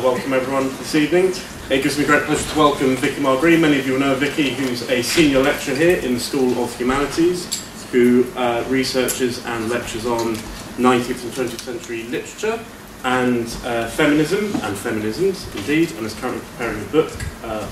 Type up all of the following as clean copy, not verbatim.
welcome everyone this evening. It gives me great pleasure to welcome Vicky Margreen. Many of you will know Vicky, who's a senior lecturer here in the School of Humanities, who researches and lectures on 19th and 20th century literature and feminism and feminisms, indeed, and is currently preparing a book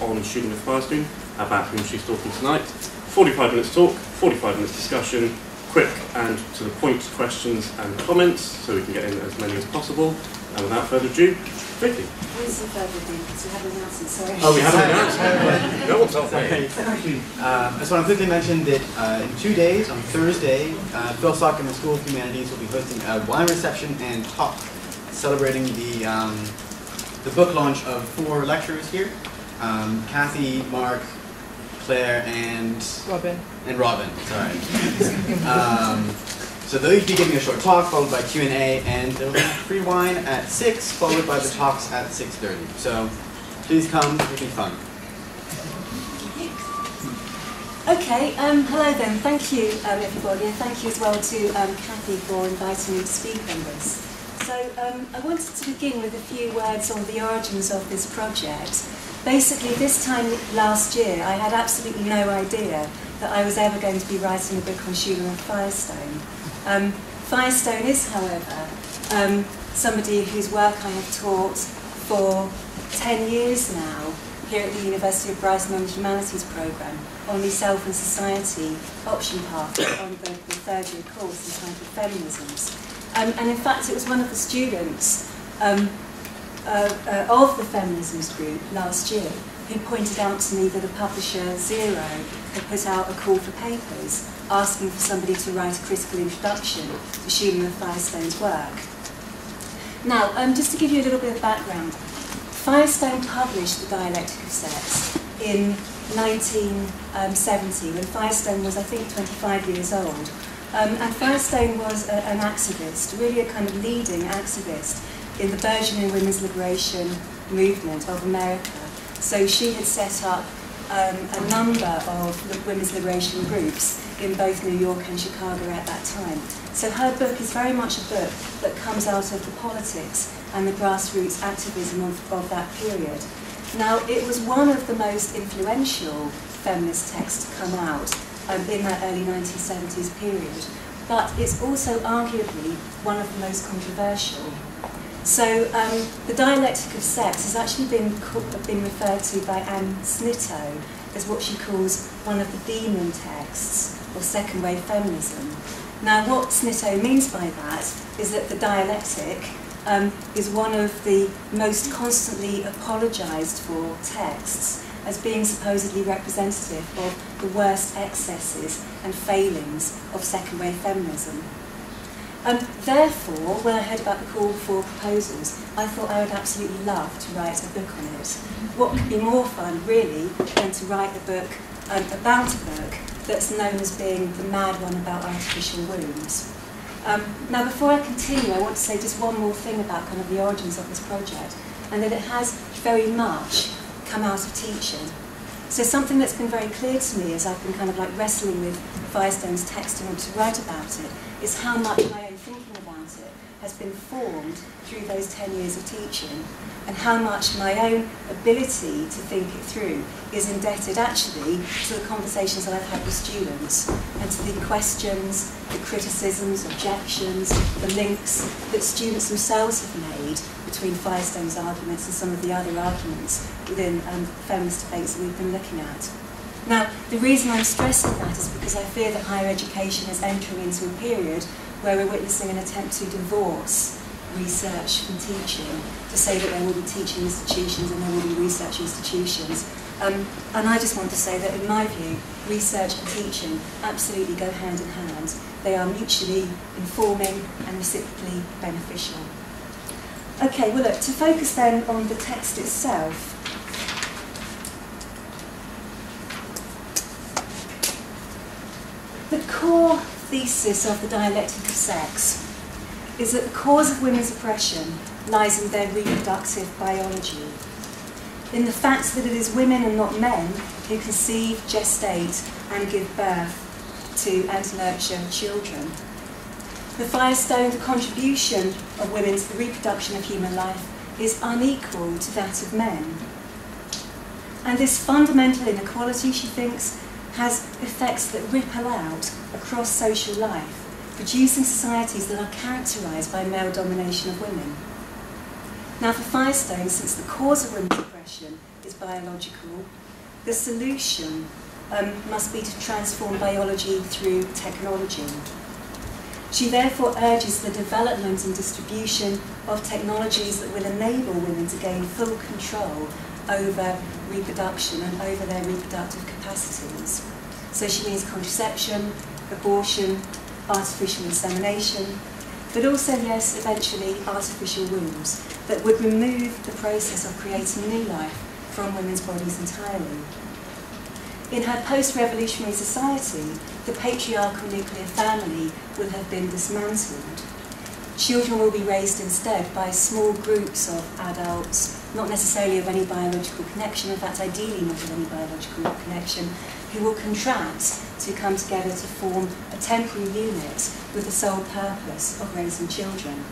on Shooting with Firestone, about whom she's talking tonight. 45 minutes talk, 45 minutes discussion, quick and to the point questions and comments, so we can get in as many as possible. And without further ado, Vicky. Where's the further ado? Because we have an announcement, sorry. Oh, we have an announcement. No one's off there. I just want to quickly mention that in 2 days, on Thursday, Phil Stock and the School of Humanities will be hosting a wine reception and talk celebrating the book launch of 4 lecturers here. Kathy, Mark, Claire, and Robin, sorry. So they'll each be giving a short talk, followed by Q&A, and there will be free wine at 6, followed by the talks at 6:30. So please come, it'll be fun. Okay, hello then. Thank you, everybody, and thank you as well to Kathy for inviting me to speak on this. So I wanted to begin with a few words on the origins of this project. Basically, this time last year, I had absolutely no idea that I was ever going to be writing a book on Schuler and Firestone. Firestone is, however, somebody whose work I have taught for 10 years now here at the University of Brighton on the Humanities Programme on the Self and Society option path on the third year course entitled Feminisms. And in fact, it was one of the students of the Feminisms group last year who pointed out to me that a publisher, Zero, had put out a call for papers asking for somebody to write a critical introduction to Schuler and Firestone's work. Now, just to give you a little bit of background, Firestone published The Dialectic of Sex in 1970, when Firestone was, I think, 25 years old. And Firestone was an activist, really a kind of leading activist in the burgeoning women's liberation movement of America. So she had set up a number of women's liberation groups in both New York and Chicago at that time. So her book is very much a book that comes out of the politics and the grassroots activism of that period. Now, it was one of the most influential feminist texts to come out in that early 1970s period, but it's also arguably one of the most controversial. So The Dialectic of Sex has actually been referred to by Anne Snitto as what she calls one of the demon texts of second wave feminism. Now, what Snitto means by that is that the dialectic is one of the most constantly apologised for texts as being supposedly representative of the worst excesses and failings of second wave feminism. Therefore, when I heard about the call for proposals, I thought I would absolutely love to write a book on it. What could be more fun, really, than to write a book about a book that's known as being the mad one about artificial wombs. Now, before I continue, I want to say just one more thing about kind of the origins of this project, and that it has very much come out of teaching. So something that's been very clear to me as I've been kind of like wrestling with Firestone's text and want to write about it, is how much my own thinking about it has been formed through those 10 years of teaching, and how much my own ability to think it through is indebted actually to the conversations that I've had with students, and to the questions, the criticisms, objections, the links that students themselves have made between Firestone's arguments and some of the other arguments within feminist debates that we've been looking at. Now, the reason I'm stressing that is because I fear that higher education is entering into a period where we're witnessing an attempt to divorce research from teaching, to say that there will be teaching institutions and there will be research institutions. And I just want to say that in my view, research and teaching absolutely go hand in hand. They are mutually informing and reciprocally beneficial. Okay, well look, to focus then on the text itself, the core thesis of The Dialectic of Sex is that the cause of women's oppression lies in their reproductive biology, in the fact that it is women and not men who conceive, gestate and give birth to and nurture children. The Firestone, the contribution of women to the reproduction of human life is unequal to that of men. And this fundamental inequality, she thinks, has effects that ripple out across social life, producing societies that are characterised by male domination of women. Now for Firestone, since the cause of women's oppression is biological, the solution must be to transform biology through technology. She therefore urges the development and distribution of technologies that will enable women to gain full control over reproduction and over their reproductive capacities. So she means contraception, abortion, artificial insemination, but also, yes, eventually artificial wombs that would remove the process of creating new life from women's bodies entirely. In her post-revolutionary society, the patriarchal nuclear family will have been dismantled. Children will be raised instead by small groups of adults, not necessarily of any biological connection, in fact ideally not of any biological connection, who will contract to come together to form a temporary unit with the sole purpose of raising children.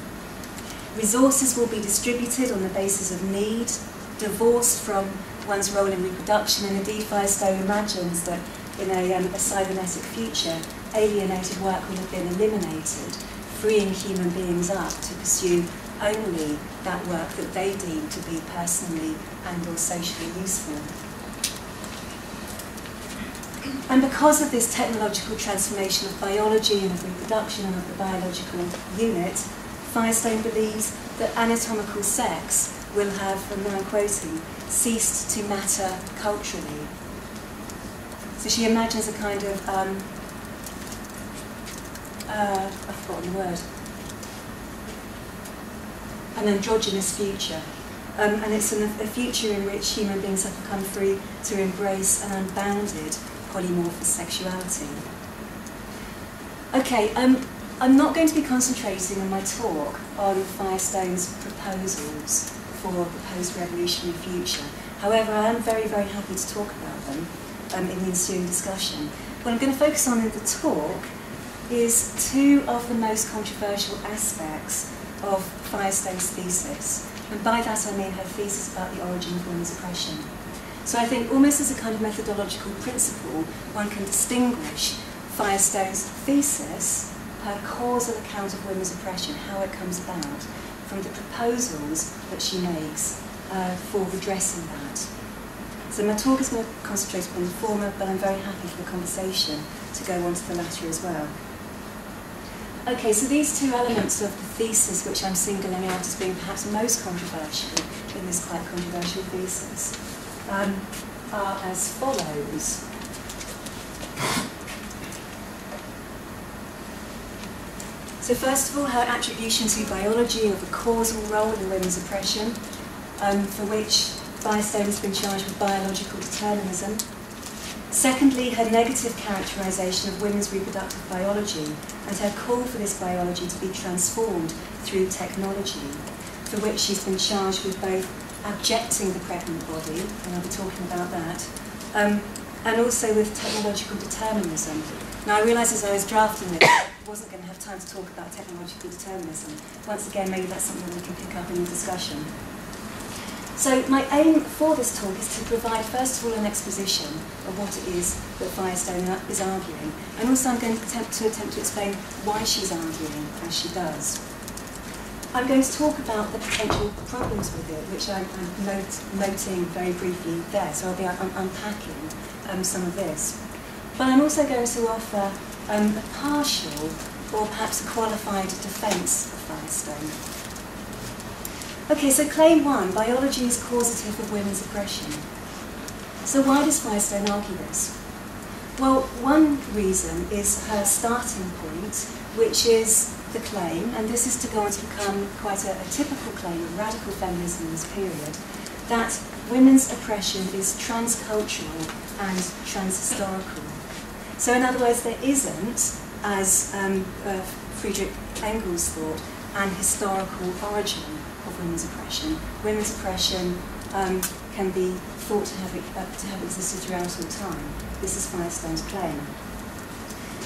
Resources will be distributed on the basis of need, divorced from one's role in reproduction, and indeed Firestone imagines that in a cybernetic future, alienated work will have been eliminated, freeing human beings up to pursue only that work that they deem to be personally and or socially useful. And because of this technological transformation of biology and of reproduction and of the biological unit, Firestone believes that anatomical sex will have, and now I'm quoting, ceased to matter culturally. So she imagines a kind of, I've forgotten the word, an androgynous future. And it's a future in which human beings have become free to embrace an unbounded polymorphous sexuality. Okay, I'm not going to be concentrating in my talk on Firestone's proposals for the post-revolutionary future. However, I am very, very happy to talk about them in the ensuing discussion. What I'm going to focus on in the talk is two of the most controversial aspects of Firestone's thesis. And by that I mean her thesis about the origin of women's oppression. So I think almost as a kind of methodological principle, one can distinguish Firestone's thesis, her causal account of women's oppression, how it comes about, from the proposals that she makes for redressing that. So my talk is going to concentrate on the former, but I'm very happy for the conversation to go on to the latter as well. Okay, so these two elements of the thesis, which I'm singling out as being perhaps most controversial in this quite controversial thesis, are as follows. So first of all, her attribution to biology of a causal role in women's oppression, for which Firestone has been charged with biological determinism. Secondly, her negative characterisation of women's reproductive biology and her call for this biology to be transformed through technology, for which she's been charged with both abjecting the pregnant body, and I'll be talking about that, and also with technological determinism. Now I realised as I was drafting this, I wasn't going to have time to talk about technological determinism. Once again, maybe that's something we can pick up in the discussion. So my aim for this talk is to provide, first of all, an exposition of what it is that Firestone is arguing, and also I'm going to attempt to explain why she's arguing as she does. I'm going to talk about the potential problems with it, which I'm noting very briefly there, so I'll be unpacking some of this. But I'm also going to offer a partial, or perhaps a qualified defence of Firestone. Okay, so claim one, biology is causative of women's oppression. So why does Firestone argue this? Well, one reason is her starting point, which is the claim, and this is to go on to become quite a typical claim of radical feminism in this period, that women's oppression is transcultural and transhistorical. So in other words, there isn't, as Friedrich Engels thought, an historical origin of women's oppression. Women's oppression can be thought to have existed throughout all time. This is Firestone's claim.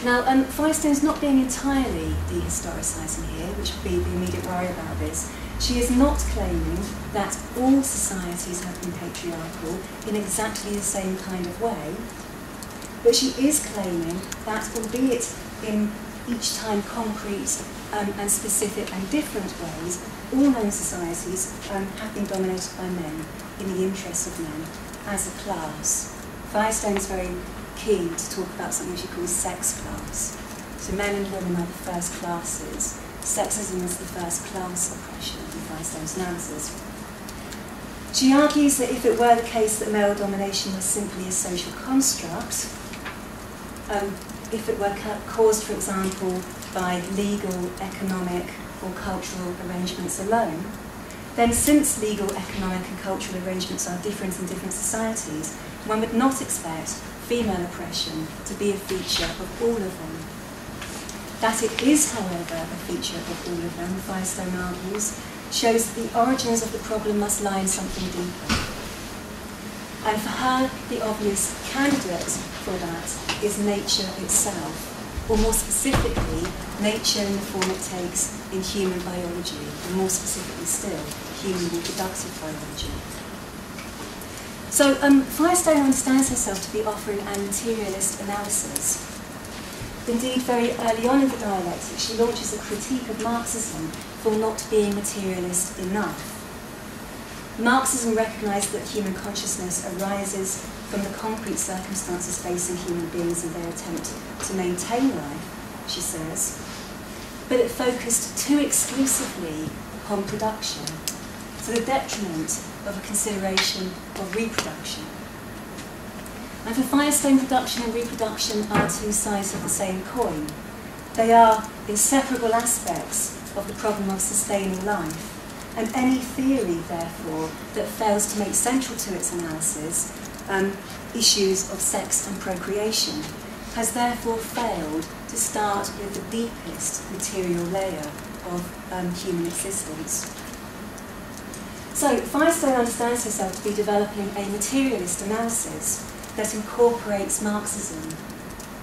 Now, Firestone's not being entirely dehistoricizing here, which would be the immediate worry about this. She is not claiming that all societies have been patriarchal in exactly the same kind of way, but she is claiming that, albeit in each time concrete and specific and different ways, all known societies have been dominated by men in the interests of men as a class. Firestone is very keen to talk about something she calls sex class. So men and women are the first classes. Sexism is the first class oppression in Firestone's analysis. She argues that if it were the case that male domination was simply a social construct, if it were caused, for example, by legal, economic, or cultural arrangements alone, then since legal, economic, and cultural arrangements are different in different societies, one would not expect female oppression to be a feature of all of them. That it is, however, a feature of all of them, Firestone argues, shows that the origins of the problem must lie in something deeper. And for her, the obvious candidate for that is nature itself, or more specifically, nature in the form it takes in human biology, and more specifically still, human reproductive biology. So Firestone understands herself to be offering a materialist analysis. Indeed, very early on in the dialectic, she launches a critique of Marxism for not being materialist enough. Marxism recognised that human consciousness arises from the concrete circumstances facing human beings in their attempt to maintain life, she says, but it focused too exclusively upon production, to the detriment of a consideration of reproduction. And for Firestone, production and reproduction are two sides of the same coin. They are inseparable aspects of the problem of sustaining life, and any theory, therefore, that fails to make central to its analysis issues of sex and procreation has therefore failed to start with the deepest material layer of human existence. So Firestone understands herself to be developing a materialist analysis that incorporates Marxism.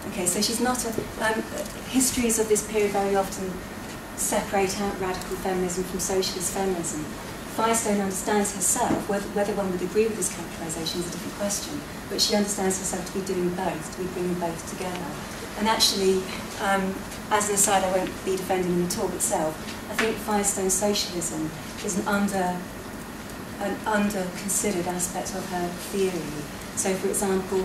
Okay, so she's not histories of this period very often separate out radical feminism from socialist feminism. Firestone understands herself, whether one would agree with this characterisation is a different question, but she understands herself to be doing both, to be bringing both together. And actually, as an aside, I won't be defending the talk itself, I think Firestone's socialism is an under-considered aspect of her theory. So, for example,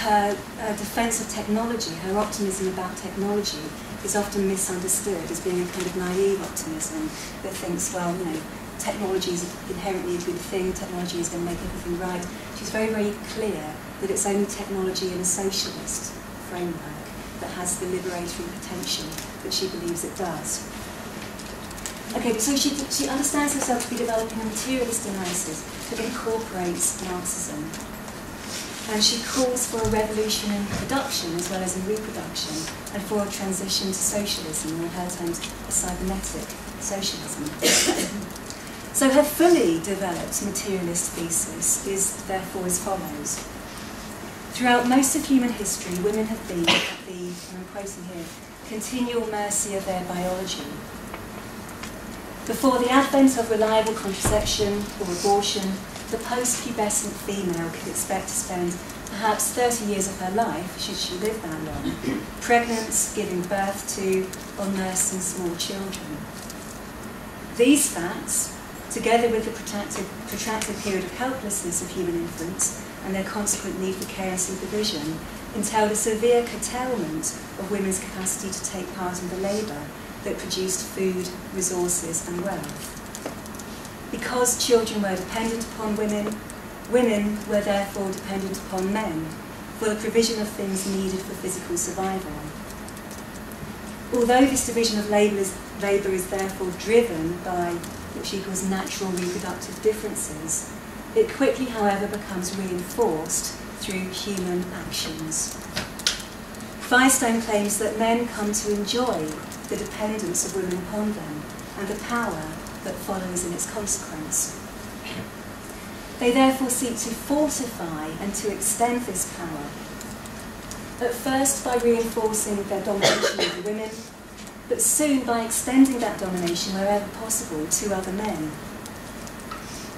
her defence of technology, her optimism about technology, is often misunderstood as being a kind of naive optimism that thinks, well, you know, technology is inherently a good thing, technology is going to make everything right. She's very, very clear that it's only technology in a socialist framework that has the liberatory potential that she believes it does. Okay, so she understands herself to be developing a materialist analysis that incorporates Marxism. And she calls for a revolution in production as well as in reproduction, and for a transition to socialism, or in her terms, a cybernetic socialism. So her fully developed materialist thesis is therefore as follows. Throughout most of human history, women have been at the, and I'm quoting here, continual mercy of their biology. Before the advent of reliable contraception or abortion, the post-pubescent female could expect to spend perhaps 30 years of her life, should she live that long, pregnant, giving birth to, or nursing small children. These facts, together with the protracted period of helplessness of human infants and their consequent need for care and supervision, entailed a severe curtailment of women's capacity to take part in the labour that produced food, resources and wealth. Because children were dependent upon women, women were therefore dependent upon men for the provision of things needed for physical survival. Although this division of labour is therefore driven by what she calls natural reproductive differences, it quickly, however, becomes reinforced through human actions. Firestone claims that men come to enjoy the dependence of women upon them and the power that follows in its consequence. They therefore seek to fortify and to extend this power, at first by reinforcing their domination over women, but soon by extending that domination wherever possible to other men.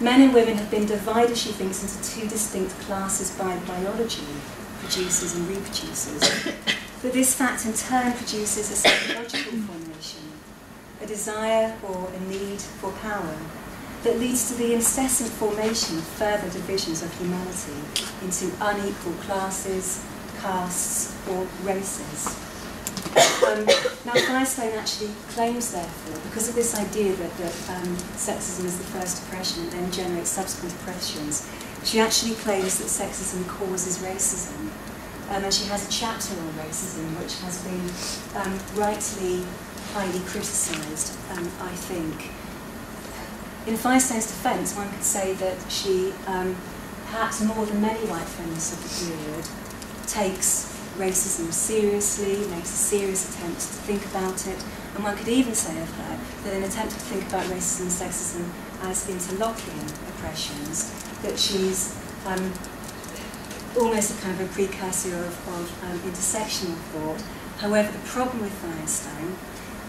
Men and women have been divided, she thinks, into two distinct classes by biology, producers and reproducers. But this fact in turn produces a psychological formation, a desire or a need for power, that leads to the incessant formation of further divisions of humanity into unequal classes, castes, or races. Now, Firestone actually claims, therefore, because of this idea that sexism is the first oppression and then generates subsequent oppressions, she actually claims that sexism causes racism. And she has a chapter on racism, which has been rightly highly criticised, I think. In Firestone's defence, one could say that she, perhaps more than many white feminists of the period, takes racism seriously, makes a serious attempt to think about it, and one could even say of her that in an attempt to think about racism and sexism as interlocking oppressions, that she's almost a kind of a precursor of intersectional thought. However, the problem with Firestone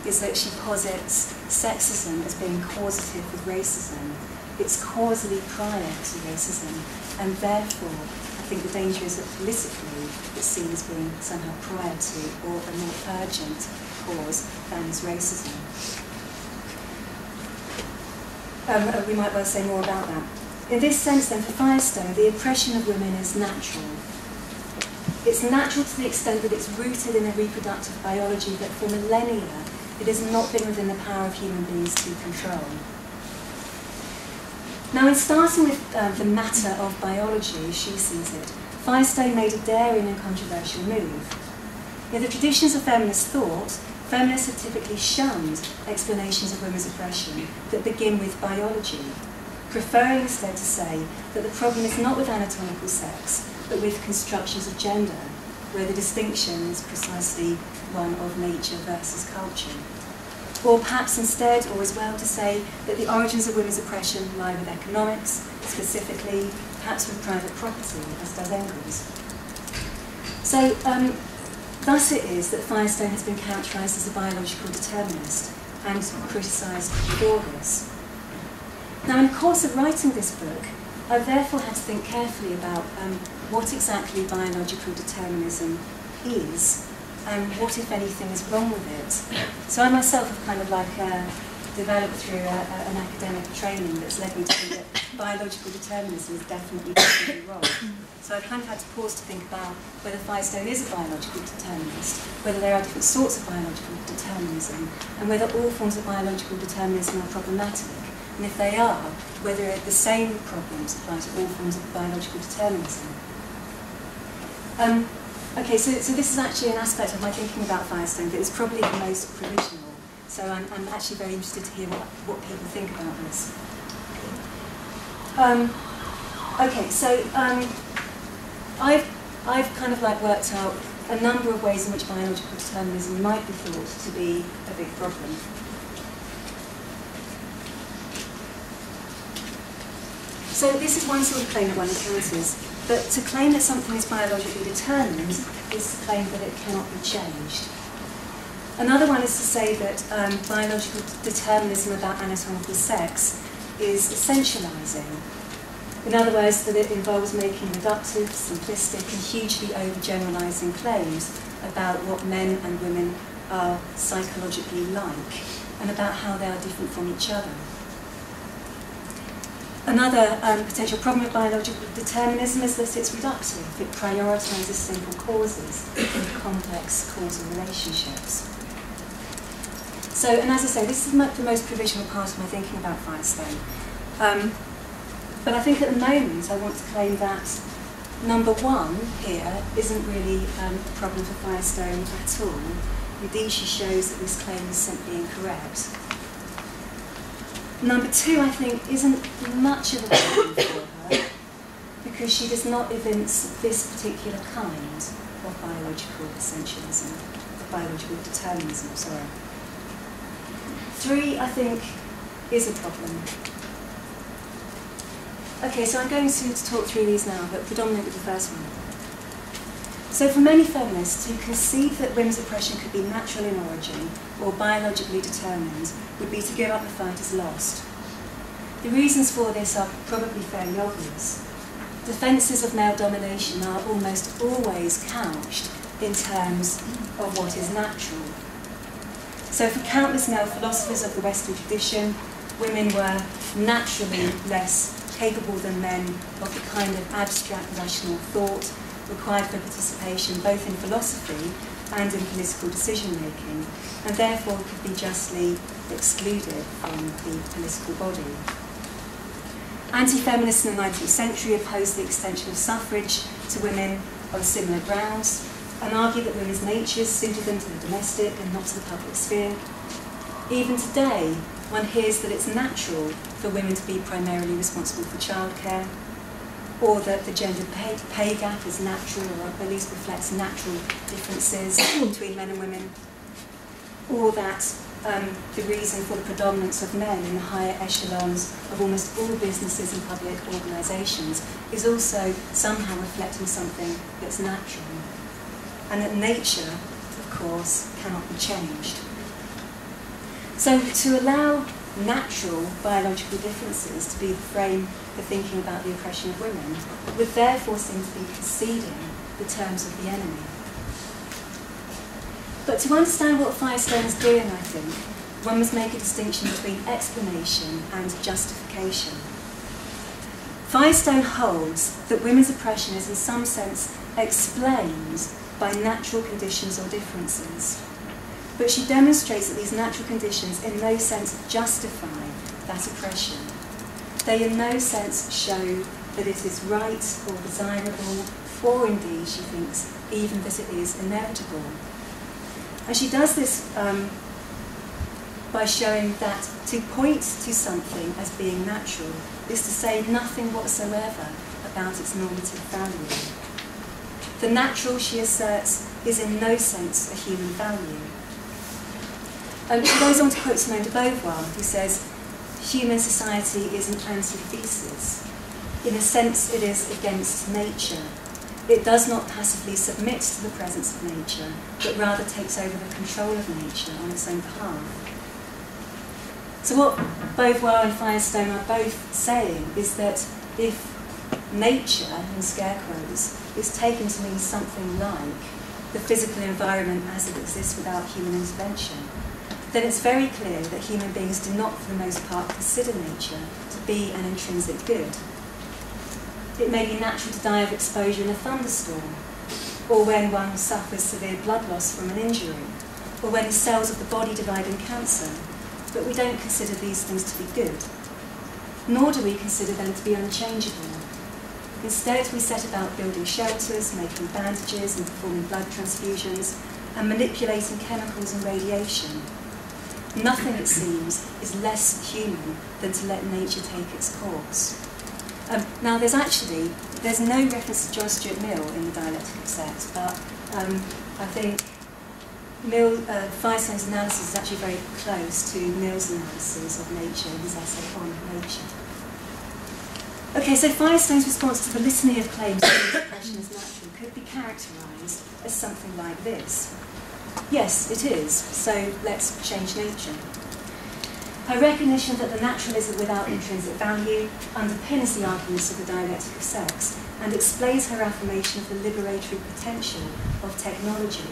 is that she posits sexism as being causative with racism. It's causally prior to racism, and therefore I think the danger is that politically it's seen as being somehow prior to or a more urgent cause than is racism. We might well say more about that. In this sense then, for Firestone, the oppression of women is natural. It's natural to the extent that it's rooted in a reproductive biology that for millennia it has not been within the power of human beings to control. Now, in starting with the matter of biology, as she sees it, Firestone made a daring and controversial move. In the traditions of feminist thought, feminists have typically shunned explanations of women's oppression that begin with biology, preferring instead to say that the problem is not with anatomical sex, but with constructions of gender, where the distinction is precisely one of nature versus culture. Or perhaps instead, or as well, to say that the origins of women's oppression lie with economics, specifically, perhaps with private property, as does Engels. So, thus it is that Firestone has been characterised as a biological determinist and criticised for this. Now, in the course of writing this book, I've therefore had to think carefully about what exactly biological determinism is, and what, if anything, is wrong with it. So I myself have kind of like developed through an academic training that's led me to think that biological determinism is definitely wrong. So I've kind of had to pause to think about whether Firestone is a biological determinist, whether there are different sorts of biological determinism, and whether all forms of biological determinism are problematic. And if they are, whether the same problems apply to all forms of biological determinism. Okay, so this is actually an aspect of my thinking about Firestone that is probably the most provisional. So I'm actually very interested to hear what people think about this. Okay, so I've kind of like worked out a number of ways in which biological determinism might be thought to be a big problem. So this is one sort of claim that one encounters, but to claim that something is biologically determined is to claim that it cannot be changed. Another one is to say that biological determinism about anatomical sex is essentializing. In other words, that it involves making reductive, simplistic, and hugely overgeneralizing claims about what men and women are psychologically like, and about how they are different from each other. Another potential problem with biological determinism is that it's reductive. It prioritises simple causes in complex causal relationships. So, and as I say, this is the most provisional part of my thinking about Firestone. But I think at the moment I want to claim that number one here isn't really a problem for Firestone at all. Indeed, she shows that this claim is simply incorrect. Number two, I think, isn't much of a problem for her because she does not evince this particular kind of biological essentialism, of biological determinism, sorry. Three, I think, is a problem. Okay, so I'm going to talk through these now, but predominantly the first one. So for many feminists, to conceive that women's oppression could be natural in origin or biologically determined would be to give up the fight as lost. The reasons for this are probably fairly obvious. Defences of male domination are almost always couched in terms of what is natural. So for countless male philosophers of the Western tradition, women were naturally less capable than men of the kind of abstract rational thought required for participation both in philosophy and in political decision-making, and therefore could be justly excluded from the political body. Anti-feminists in the 19th century opposed the extension of suffrage to women on similar grounds, and argued that women's natures suited them to the domestic and not to the public sphere. Even today, one hears that it's natural for women to be primarily responsible for childcare, or that the gender pay gap is natural, or at least reflects natural differences between men and women, or that the reason for the predominance of men in the higher echelons of almost all businesses and public organisations is also somehow reflecting something that's natural, and that nature, of course, cannot be changed. So to allow natural biological differences to be the frame for thinking about the oppression of women would therefore seem to be conceding the terms of the enemy. But to understand what Firestone is doing, I think, one must make a distinction between explanation and justification. Firestone holds that women's oppression is in some sense explained by natural conditions or differences. But she demonstrates that these natural conditions in no sense justify that oppression. They in no sense show that it is right or desirable, or indeed, she thinks, even that it is inevitable. And she does this by showing that to point to something as being natural is to say nothing whatsoever about its normative value. The natural, she asserts, is in no sense a human value. She goes on to quote Simone de Beauvoir, who says, human society is an antithesis. In a sense, it is against nature. It does not passively submit to the presence of nature, but rather takes over the control of nature on its own behalf. So what Beauvoir and Firestone are both saying is that if nature, in scare quotes, is taken to mean something like the physical environment as it exists without human intervention, then it's very clear that human beings do not, for the most part, consider nature to be an intrinsic good. It may be natural to die of exposure in a thunderstorm, or when one suffers severe blood loss from an injury, or when the cells of the body divide in cancer, but we don't consider these things to be good, nor do we consider them to be unchangeable. Instead, we set about building shelters, making bandages and performing blood transfusions, and manipulating chemicals and radiation. Nothing, it seems, is less human than to let nature take its course. Now, there's no reference to John Stuart Mill in the Dialectic of Sex, but I think Firestone's analysis is actually very close to Mill's analysis of nature in his essay on nature. Okay, so Firestone's response to the litany of claims that oppression is natural could be characterised as something like this. Yes, it is, so let's change nature. Her recognition that the natural is without intrinsic value underpins the arguments of the Dialectic of Sex and explains her affirmation of the liberatory potential of technology.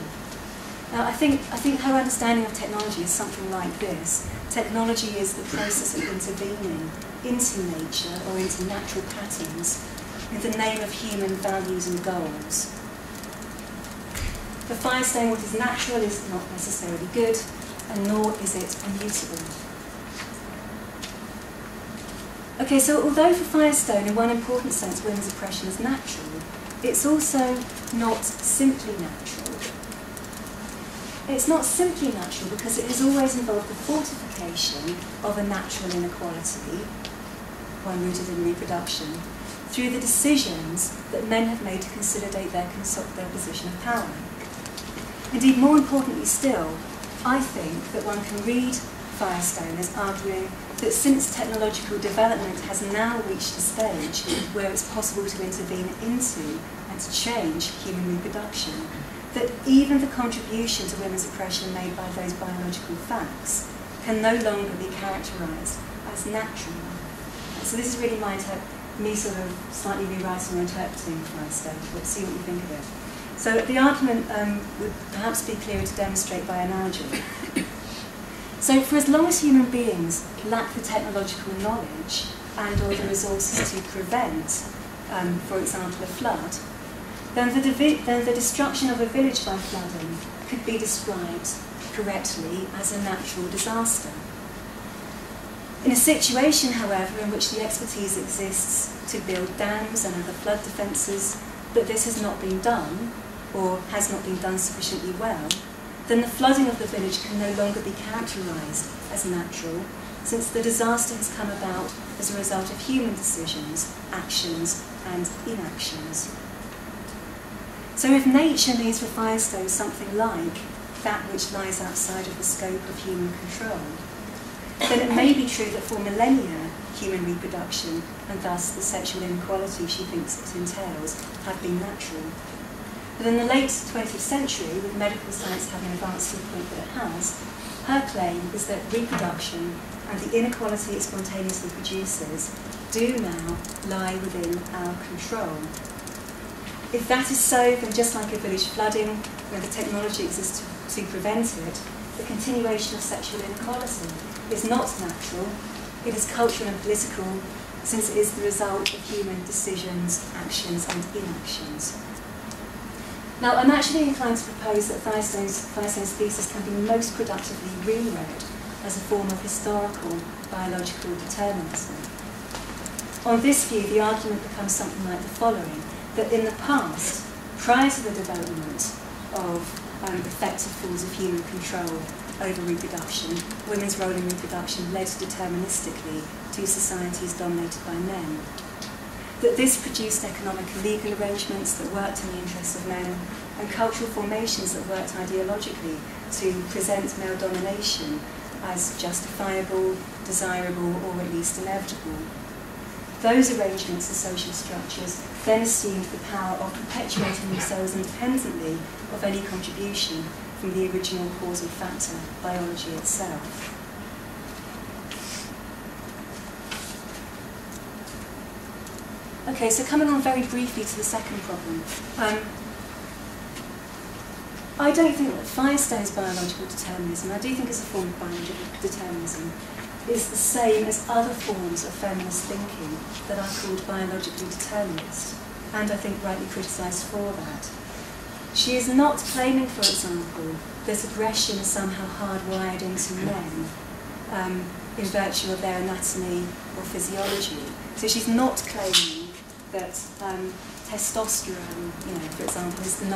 Now, I think her understanding of technology is something like this. Technology is the process of intervening into nature or into natural patterns in the name of human values and goals. For Firestone, what is natural is not necessarily good, and nor is it immutable. Okay, so although for Firestone, in one important sense, women's oppression is natural, it's also not simply natural. It's not simply natural because it has always involved the fortification of a natural inequality, one rooted in reproduction, through the decisions that men have made to consolidate their position of power. Indeed, more importantly still, I think that one can read Firestone as arguing that since technological development has now reached a stage where it's possible to intervene into and to change human reproduction, that even the contribution to women's oppression made by those biological facts can no longer be characterised as natural. So this is really me sort of slightly rewriting or interpreting Feierstein, but see what you think of it. So the argument would perhaps be clearer to demonstrate by analogy. So for as long as human beings lack the technological knowledge and or the resources to prevent, for example, a flood, then the destruction of a village by flooding could be described correctly as a natural disaster. In a situation, however, in which the expertise exists to build dams and other flood defences, but this has not been done, or has not been done sufficiently well, then the flooding of the village can no longer be characterised as natural, since the disaster has come about as a result of human decisions, actions and inactions. So if nature means for Firestone something like that which lies outside of the scope of human control, then it may be true that for millennia human reproduction, and thus the sexual inequality she thinks it entails, have been natural. But in the late 20th century, with medical science having advanced to the point that it has, her claim is that reproduction and the inequality it spontaneously produces do now lie within our control. If that is so, then just like a village flooding, where the technology exists to prevent it, the continuation of sexual inequality is not natural, it is cultural and political, since it is the result of human decisions, actions and inactions. Now, I'm actually inclined to propose that Firestone's thesis can be most productively reread as a form of historical biological determinism. On this view, the argument becomes something like the following, that in the past, prior to the development of effective forms of human control over reproduction, women's role in reproduction led deterministically to societies dominated by men. That this produced economic and legal arrangements that worked in the interests of men, and cultural formations that worked ideologically to present male domination as justifiable, desirable, or at least inevitable. Those arrangements and social structures then assumed the power of perpetuating themselves independently of any contribution from the original causal factor, biology itself. Okay, so coming on very briefly to the second problem. I don't think that Firestone's biological determinism, I do think it's a form of biological determinism, is the same as other forms of feminist thinking that are called biologically determinist, and I think rightly criticised for that. She is not claiming, for example, that aggression is somehow hardwired into men in virtue of their anatomy or physiology. So she's not claiming that testosterone, for example, is a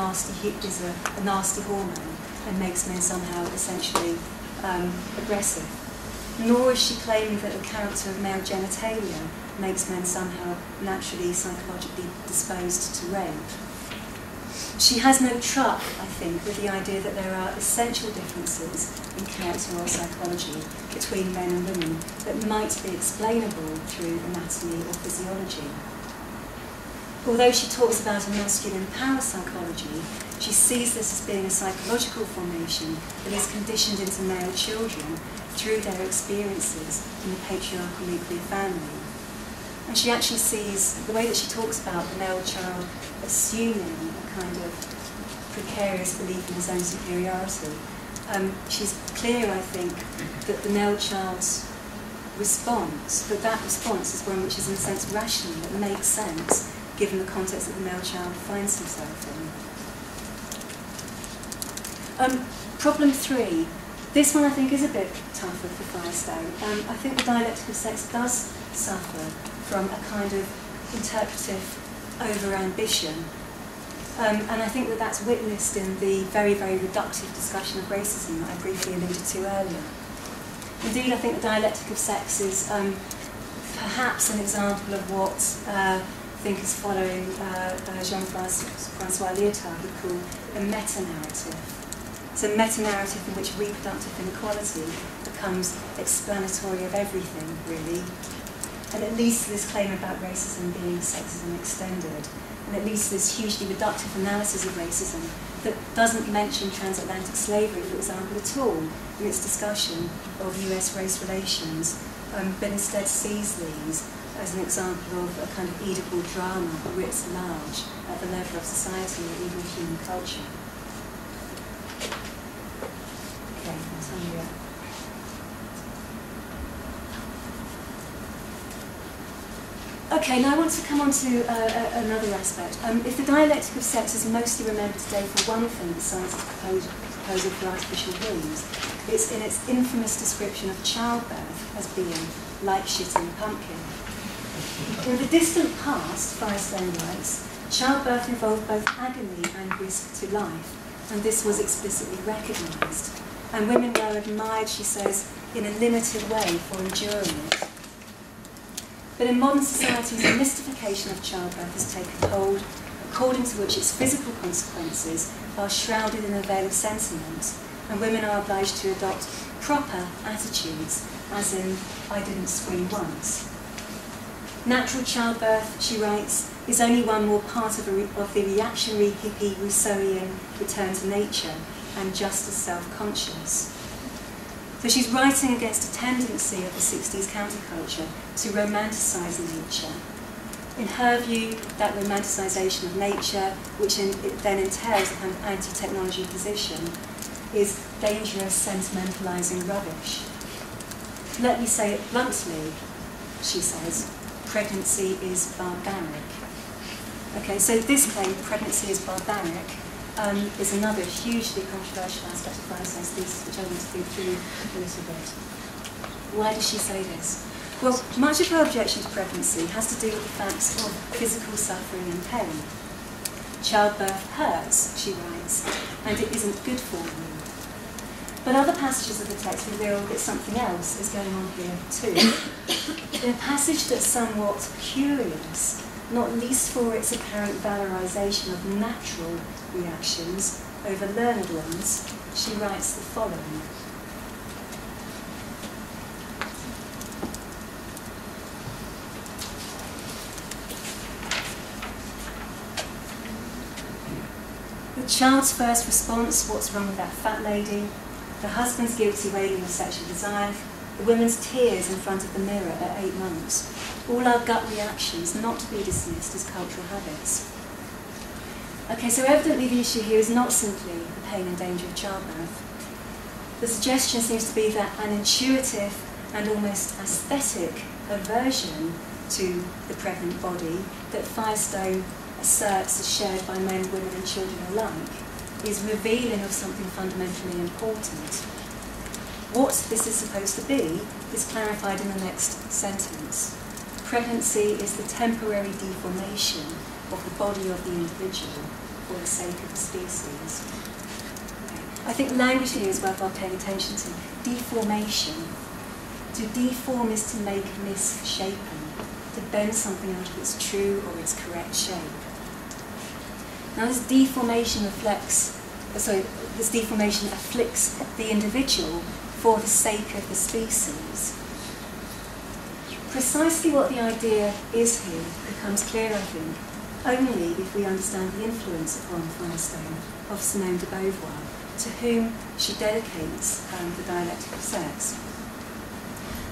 nasty hormone and makes men somehow essentially aggressive. Nor is she claiming that the character of male genitalia makes men somehow naturally psychologically disposed to rape. She has no truck, I think, with the idea that there are essential differences in character or psychology between men and women that might be explainable through anatomy or physiology. Although she talks about a masculine power psychology, she sees this as being a psychological formation that is conditioned into male children through their experiences in the patriarchal nuclear family. And she actually sees the way that she talks about the male child assuming a kind of precarious belief in his own superiority. She's clear, I think, that the male child's response, that response is one which is in a sense rational, that makes sense, given the context that the male child finds himself in. Problem 3. This one I think is a bit tougher for Firestone. I think the dialectic of sex does suffer from a kind of interpretive over-ambition. And I think that that's witnessed in the very, very reductive discussion of racism that I briefly alluded to earlier. Indeed, I think the dialectic of sex is perhaps an example of what thinkers following Jean-François Lyotard would call a meta-narrative. It's a meta-narrative in which reproductive inequality becomes explanatory of everything, really. and it leads to this claim about racism being sexism extended, and it leads to this hugely reductive analysis of racism that doesn't mention transatlantic slavery, for example, at all in its discussion of US race relations, but instead sees these as an example of a kind of Oedipal drama writ large at the level of society or even human culture. Okay, that's Andrea. Okay, now I want to come on to another aspect. If the dialectic of sex is mostly remembered today for one thing besides its proposal for artificial wombs, it's in its infamous description of childbirth as being like shitting a pumpkin. In the distant past, Firestone writes, childbirth involved both agony and risk to life, and this was explicitly recognised. And women were admired, she says, in a limited way for enduring it. But in modern societies, a mystification of childbirth has taken hold, according to which its physical consequences are shrouded in a veil of sentiment, and women are obliged to adopt proper attitudes, as in, I didn't scream once. Natural childbirth, she writes, is only one more part of the reactionary hippie Rousseauian return to nature, and just as self-conscious. So she's writing against a tendency of the 60s counterculture to romanticise nature. In her view, that romanticisation of nature, which then entails a kind of anti-technology position, is dangerous, sentimentalising rubbish. Let me say it bluntly, she says, pregnancy is barbaric. Okay, so this claim, pregnancy is barbaric, is another hugely controversial aspect of Feinstein's thesis, which I want to think through a little bit. Why does she say this? Well, much of her objection to pregnancy has to do with the facts of physical suffering and pain. Childbirth hurts, she writes, and it isn't good for you. But other passages of the text reveal that something else is going on here too. In a passage that's somewhat curious, not least for its apparent valorisation of natural reactions over learned ones, she writes the following. The child's first response, what's wrong with that fat lady? The husband's guilty wailing of sexual desire, the woman's tears in front of the mirror at 8 months. All our gut reactions, not to be dismissed as cultural habits. Okay, so evidently the issue here is not simply the pain and danger of childbirth. The suggestion seems to be that an intuitive and almost aesthetic aversion to the pregnant body that Firestone asserts is shared by men, women and children alike is revealing of something fundamentally important. What this is supposed to be is clarified in the next sentence. Pregnancy is the temporary deformation of the body of the individual for the sake of the species. Okay. I think language here is worthwhile paying attention to. Deformation. To deform is to make misshapen, to bend something out of its true or its correct shape. Now this deformation afflicts the individual for the sake of the species. Precisely what the idea is here becomes clear, I think, only if we understand the influence upon Firestone of Simone de Beauvoir, to whom she dedicates the dialectic of sex.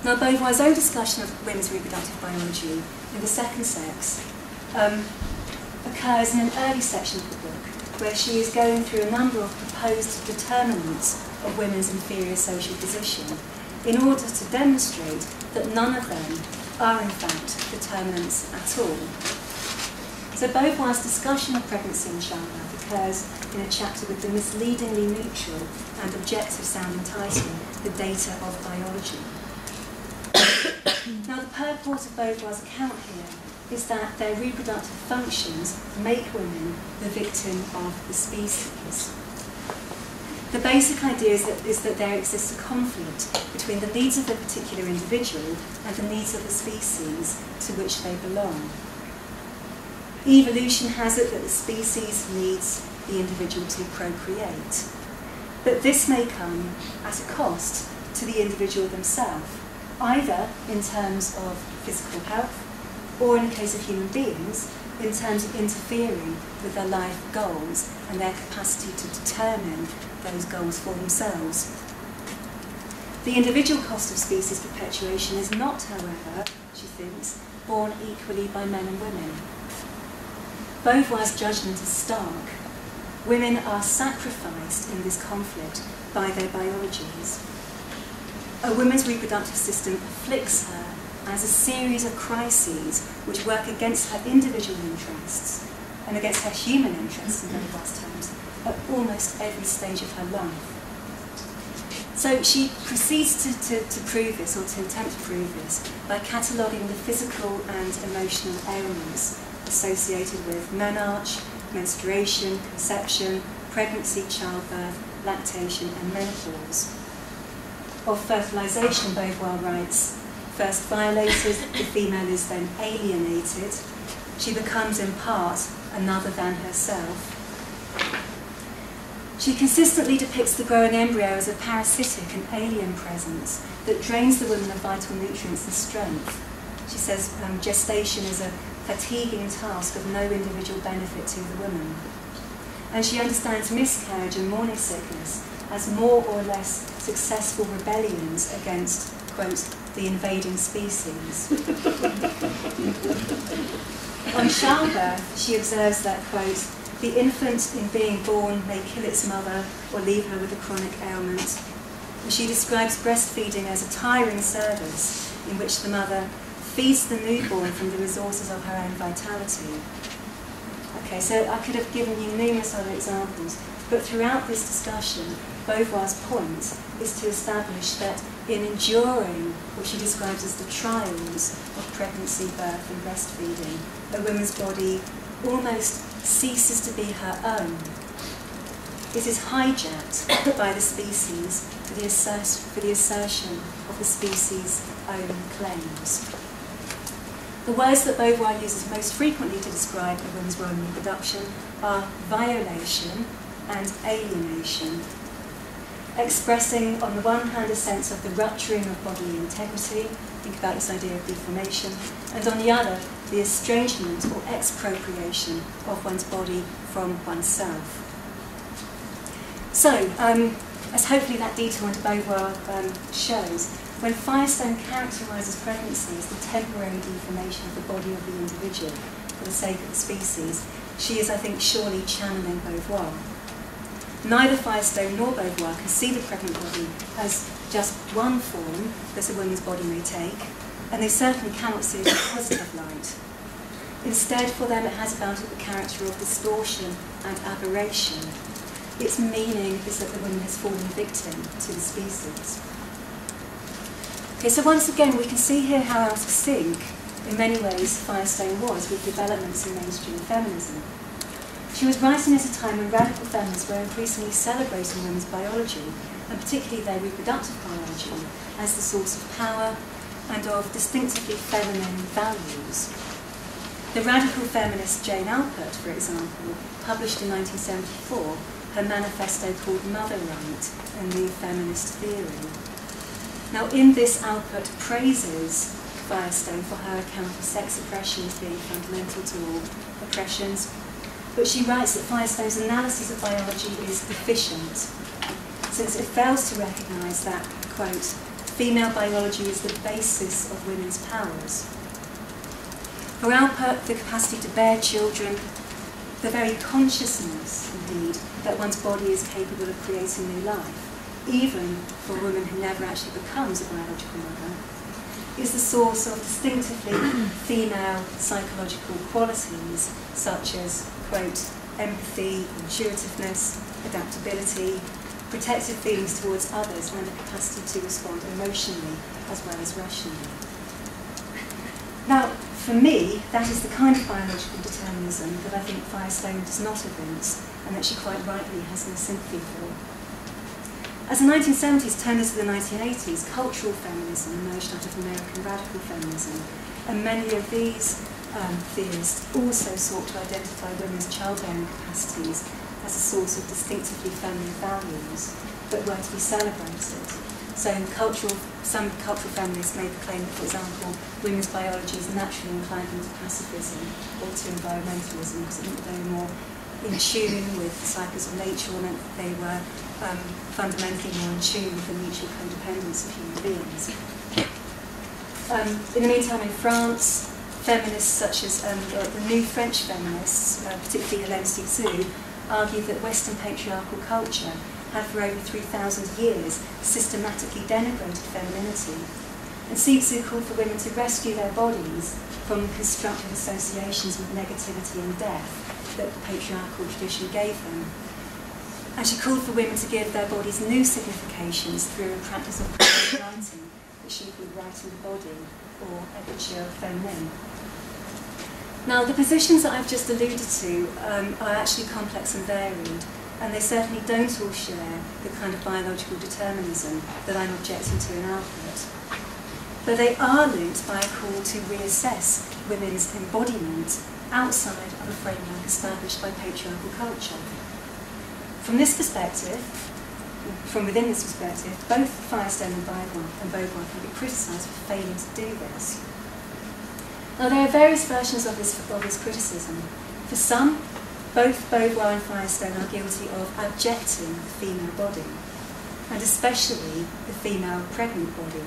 Now Beauvoir's own discussion of women's reproductive biology in The Second Sex occurs in an early section of the book, where she is going through a number of proposed determinants of women's inferior social position in order to demonstrate that none of them are in fact determinants at all. So Beauvoir's discussion of pregnancy and childbirth occurs in a chapter with the misleadingly neutral and objective-sounding title, The Data of Biology. Now the purport of Beauvoir's account here is that their reproductive functions make women the victim of the species. The basic idea is that there exists a conflict between the needs of the particular individual and the needs of the species to which they belong. Evolution has it that the species needs the individual to procreate, but this may come at a cost to the individual themselves, either in terms of physical health, or in the case of human beings, in terms of interfering with their life goals and their capacity to determine those goals for themselves. The individual cost of species perpetuation is not, however, she thinks, borne equally by men and women. Beauvoir's judgment is stark. Women are sacrificed in this conflict by their biologies. A woman's reproductive system afflicts her as a series of crises which work against her individual interests and against her human interests, in Beauvoir's terms, at almost every stage of her life. So she proceeds to prove this, or to attempt to prove this, by cataloguing the physical and emotional ailments associated with menarche, menstruation, conception, pregnancy, childbirth, lactation, and menopause. Of fertilisation, Beauvoir writes, first violated, the female is then alienated. She becomes in part another than herself. She consistently depicts the growing embryo as a parasitic and alien presence that drains the woman of vital nutrients and strength. She says gestation is a fatiguing task of no individual benefit to the woman. And she understands miscarriage and morning sickness as more or less successful rebellions against, quote, the invading species. On childbirth, she observes that, quote, the infant in being born may kill its mother or leave her with a chronic ailment. And she describes breastfeeding as a tiring service in which the mother feeds the newborn from the resources of her own vitality. Okay, so I could have given you numerous other examples, but throughout this discussion, Beauvoir's point is to establish that in enduring what she describes as the trials of pregnancy, birth and breastfeeding, a woman's body almost ceases to be her own. It is hijacked by the species for the assertion of the species' own claims. The words that Beauvoir uses most frequently to describe a woman's role in reproduction are violation and alienation, expressing on the one hand a sense of the rupturing of bodily integrity, think about this idea of deformation, and on the other, the estrangement or expropriation of one's body from oneself. So, as hopefully that detail into Beauvoir shows, when Firestone characterises pregnancy as the temporary deformation of the body of the individual for the sake of the species, she is, I think, surely channeling Beauvoir. Neither Firestone nor Beauvoir can see the pregnant body as just one form that a woman's body may take, and they certainly cannot see it in a positive light. Instead, for them, it has about it the character of distortion and aberration. Its meaning is that the woman has fallen victim to the species. Okay, so once again, we can see here how out of sync, in many ways, Firestone was with developments in mainstream feminism. She was writing at a time when radical feminists were increasingly celebrating women's biology, and particularly their reproductive biology, as the source of power and of distinctively feminine values. The radical feminist Jane Alpert, for example, published in 1974 her manifesto called Mother Right and New Feminist Theory. Now, in this, Alpert praises Firestone for her account of sex oppression as being fundamental to all oppressions, but she writes that Firestone's analysis of biology is deficient, since it fails to recognise that, quote, female biology is the basis of women's powers. For Alpert, the capacity to bear children, the very consciousness, indeed, that one's body is capable of creating new life, even for a woman who never actually becomes a biological mother, is the source of distinctively female psychological qualities such as, quote, empathy, intuitiveness, adaptability, protective feelings towards others, and the capacity to respond emotionally as well as rationally. Now, for me, that is the kind of biological determinism that I think Firestone does not evince, and that she quite rightly has no sympathy for. As the 1970s turned into the 1980s, cultural feminism emerged out of American radical feminism, and many of these theorists also sought to identify women's childbearing capacities as a source of distinctively feminine values that were to be celebrated. So some cultural feminists made the claim that, for example, women's biology is naturally inclined into pacifism or to environmentalism, because they were more in tune with the cycles of nature, or meant that they were fundamentally more in tune with the mutual codependence of human beings. In the meantime, in France, feminists such as the new French feminists, particularly Hélène Cixous, argued that Western patriarchal culture had for over 3,000 years systematically denigrated femininity. And Cixous called for women to rescue their bodies from the constructive associations with negativity and death that the patriarchal tradition gave them. And she called for women to give their bodies new significations through a practice of writing, that she called writing the body, or écriture féminine. Now, the positions that I've just alluded to are actually complex and varied, and they certainly don't all share the kind of biological determinism that I'm objecting to in Output. But they are linked by a call to reassess women's embodiment outside of a framework established by patriarchal culture. From this perspective, from within this perspective, both Firestone and Beauvoir can be criticised for failing to do this. Now, there are various versions of this criticism. For some, both Beauvoir and Firestone are guilty of abjecting the female body, and especially the female pregnant body.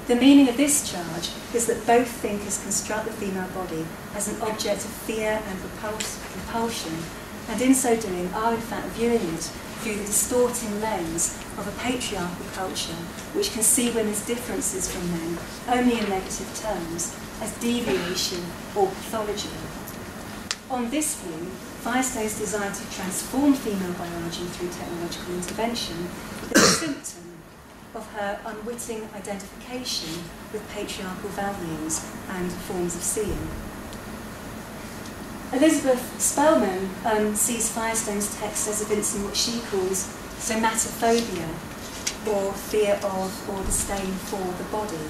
The meaning of this charge is that both thinkers construct the female body as an object of fear and repulsion, and in so doing are in fact viewing it through the distorting lens of a patriarchal culture which can see women's differences from men only in negative terms, as deviation or pathology. On this view, Firestone's desire to transform female biology through technological intervention is a symptom of her unwitting identification with patriarchal values and forms of seeing. Elizabeth Spellman sees Firestone's text as evincing what she calls somatophobia, or fear of or disdain for the body.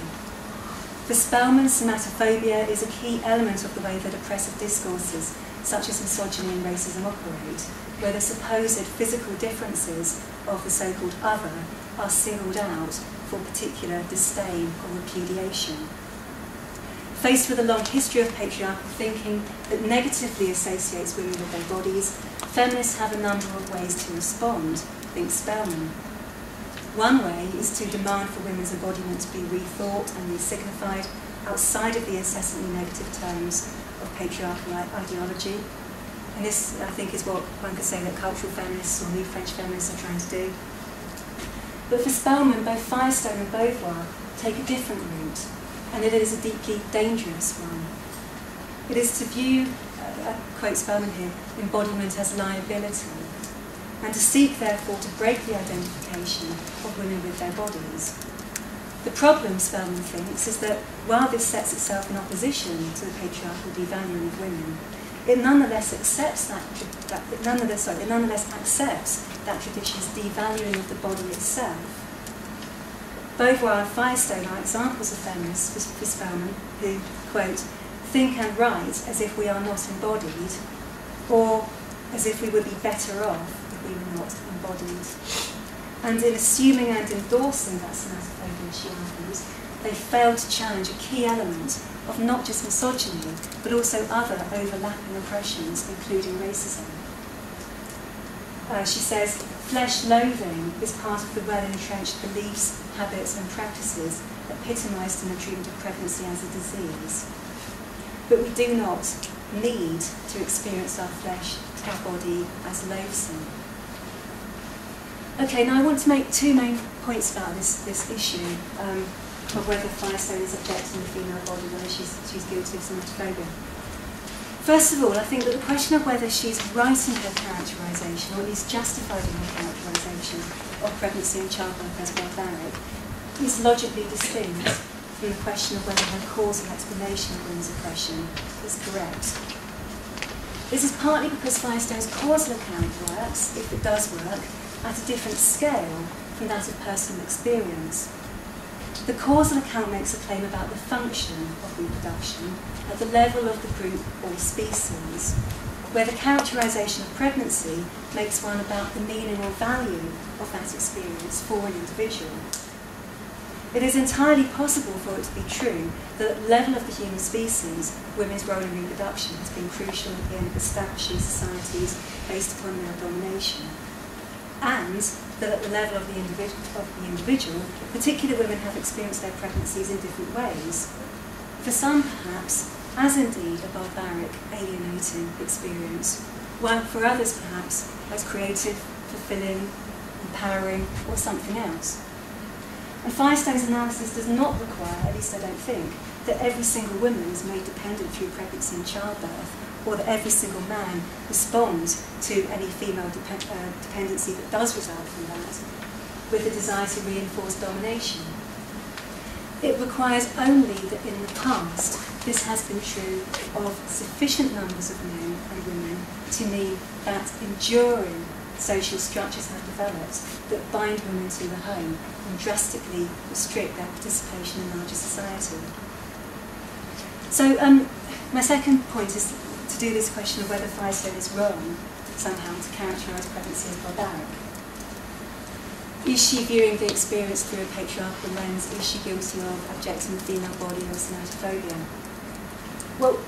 For Spellman, somatophobia is a key element of the way that oppressive discourses, such as misogyny and racism, operate, where the supposed physical differences of the so-called other are singled out for particular disdain or repudiation. Faced with a long history of patriarchal thinking that negatively associates women with their bodies, feminists have a number of ways to respond, thinks Spellman. One way is to demand for women's embodiment to be rethought and resignified outside of the incessantly negative terms of patriarchal ideology. And this, I think, is what one could say that cultural feminists or new French feminists are trying to do. But for Spellman, both Firestone and Beauvoir take a different route, and it is a deeply dangerous one. It is to view, I quote Spellman here, embodiment as liability, and to seek, therefore, to break the identification of women with their bodies. The problem, Spellman thinks, is that while this sets itself in opposition to the patriarchal devaluing of women, it nonetheless accepts it nonetheless accepts that tradition's devaluing of the body itself. Beauvoir and Firestone are examples of feminists for Spellman who, quote, think and write as if we are not embodied, or as if we would be better off if we were not embodied. And in assuming and endorsing that somatophobia, she argues, they failed to challenge a key element of not just misogyny, but also other overlapping oppressions, including racism. She says, flesh-loathing is part of the well-entrenched beliefs, habits and practices epitomised in the treatment of pregnancy as a disease. But we do not need to experience our flesh, our body, as loathsome. Okay, now I want to make two main points about this issue of whether Firestone is objecting the female body, whether she's guilty of somatophobia. First of all, I think that the question of whether she's right in her characterisation, or at least justified in her characterisation of pregnancy and childbirth as barbaric, is logically distinct from the question of whether her causal explanation of women's oppression is correct. This is partly because Firestone's causal account works, if it does work, at a different scale from that of personal experience. The causal account makes a claim about the function of reproduction at the level of the group or species, where the characterisation of pregnancy makes one about the meaning or value of that experience for an individual. It is entirely possible for it to be true that at the level of the human species, women's role in reproduction has been crucial in establishing societies based upon male domination. And that at the level of the individual, particular women have experienced their pregnancies in different ways. For some, perhaps, as indeed a barbaric, alienating experience, while for others, perhaps, as creative, fulfilling, empowering, or something else. And Firestone's analysis does not require, at least I don't think, that every single woman is made dependent through pregnancy and childbirth, or that every single man responds to any female dependency that does result from that, with a desire to reinforce domination. It requires only that in the past, this has been true of sufficient numbers of men and women to mean that enduring social structures have developed that bind women to the home and drastically restrict their participation in larger society. So my second point is to do this question of whether Firestone is wrong somehow to characterise pregnancy as barbaric. Is she viewing the experience through a patriarchal lens? Is she guilty of objecting the female body or somatophobia? Well,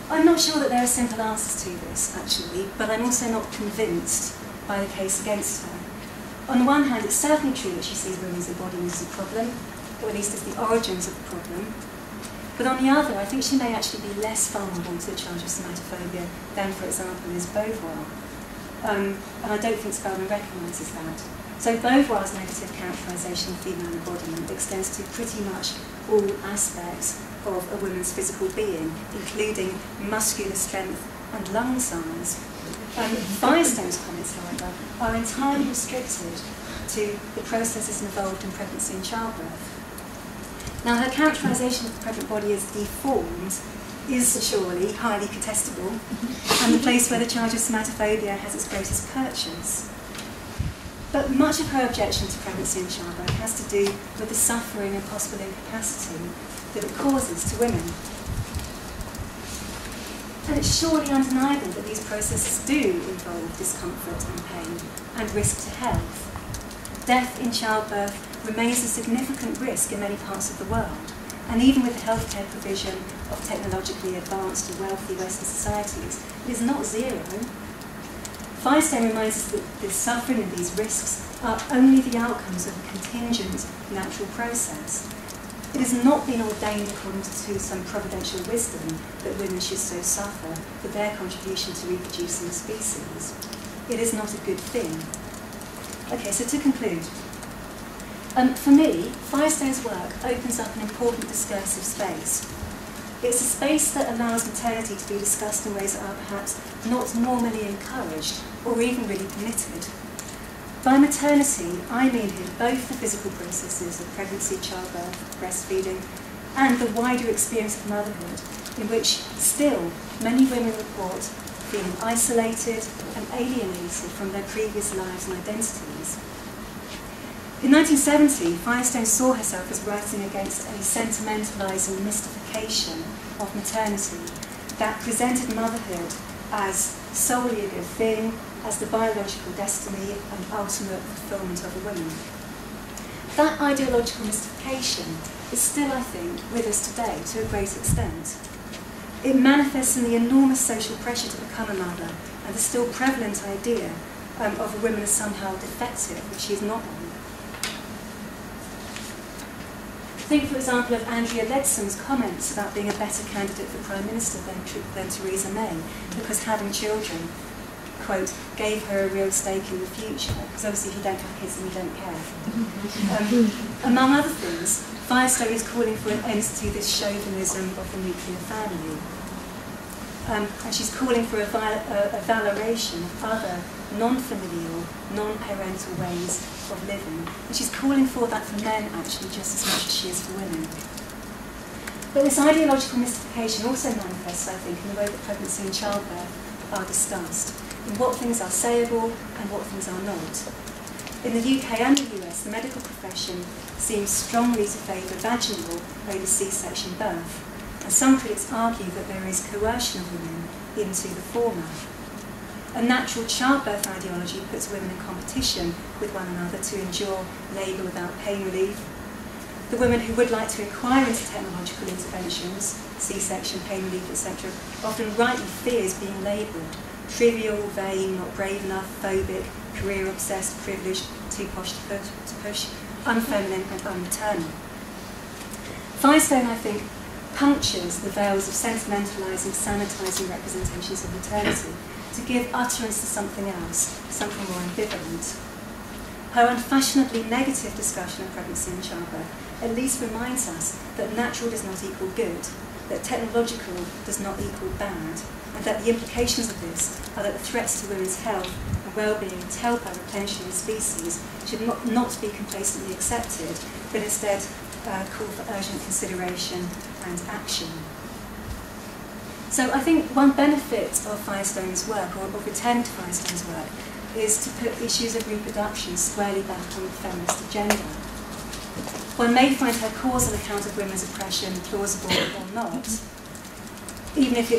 I'm not sure that there are simple answers to this, actually, but I'm also not convinced by the case against her. On the one hand, it's certainly true that she sees women's embodiment as a problem, or at least as the origins of the problem. But on the other, I think she may actually be less vulnerable to the charge of somatophobia than, for example, is Beauvoir. And I don't think Spelman recognises that. So Beauvoir's negative characterisation of female embodiment extends to pretty much all aspects of a woman's physical being, including muscular strength and lung size. Firestone's comments, however, are entirely restricted to the processes involved in pregnancy and childbirth. Now, her characterisation of the pregnant body as deformed is surely highly contestable, and the place where the charge of somatophobia has its greatest purchase. But much of her objection to pregnancy and childbirth has to do with the suffering and possible incapacity that it causes to women. And it's surely undeniable that these processes do involve discomfort and pain and risk to health. Death in childbirth remains a significant risk in many parts of the world, and even with the healthcare provision of technologically advanced and wealthy Western societies, it is not zero. Firestone reminds us that the suffering and these risks are only the outcomes of a contingent natural process. It has not been ordained according to some providential wisdom that women should so suffer for their contribution to reproducing the species. It is not a good thing. Okay, so to conclude, for me, Firestone's work opens up an important discursive space. It's a space that allows maternity to be discussed in ways that are perhaps not normally encouraged or even really permitted. By maternity, I mean here both the physical processes of pregnancy, childbirth, breastfeeding, and the wider experience of motherhood, in which still many women report feeling isolated and alienated from their previous lives and identities. In 1970, Firestone saw herself as writing against a sentimentalising mystification of maternity that presented motherhood as solely a good thing, as the biological destiny and ultimate fulfilment of a woman. That ideological mystification is still, I think, with us today to a great extent. It manifests in the enormous social pressure to become a mother and the still prevalent idea of a woman as somehow defective, which she is not one. Think, for example, of Andrea Leadsom's comments about being a better candidate for Prime Minister than Theresa May, because having children, quote, gave her a real stake in the future, because obviously if you don't have kids then you don't care. Among other things, Firestone is calling for an end to this chauvinism of the nuclear family. And she's calling for a valoration of other non-familial, non-parental ways of living. And she's calling for that for men, actually, just as much as she is for women. But this ideological mystification also manifests, I think, in the way that pregnancy and childbirth are discussed, in what things are sayable and what things are not. In the UK and the US, the medical profession seems strongly to favour vaginal over C-section birth, and some critics argue that there is coercion of women into the former. A natural childbirth ideology puts women in competition with one another to endure labour without pain relief. The women who would like to inquire into technological interventions, C-section, pain relief, etc., often rightly fears being labelled trivial, vain, not brave enough, phobic, career-obsessed, privileged, too posh to push, unfeminine and unmaternal. Firestone, I think, punctures the veils of sentimentalising, sanitising representations of maternity to give utterance to something else, something more ambivalent. Her unfashionably negative discussion of pregnancy and childbirth at least reminds us that natural does not equal good, that technological does not equal bad, and that the implications of this are that the threats to women's health and well-being entailed by replenishing the species should not be complacently accepted, but instead call for urgent consideration and action. So I think one benefit of Firestone's work, or returning to Firestone's work, is to put issues of reproduction squarely back on the feminist agenda. One may find her causal account of women's oppression plausible or not. Even if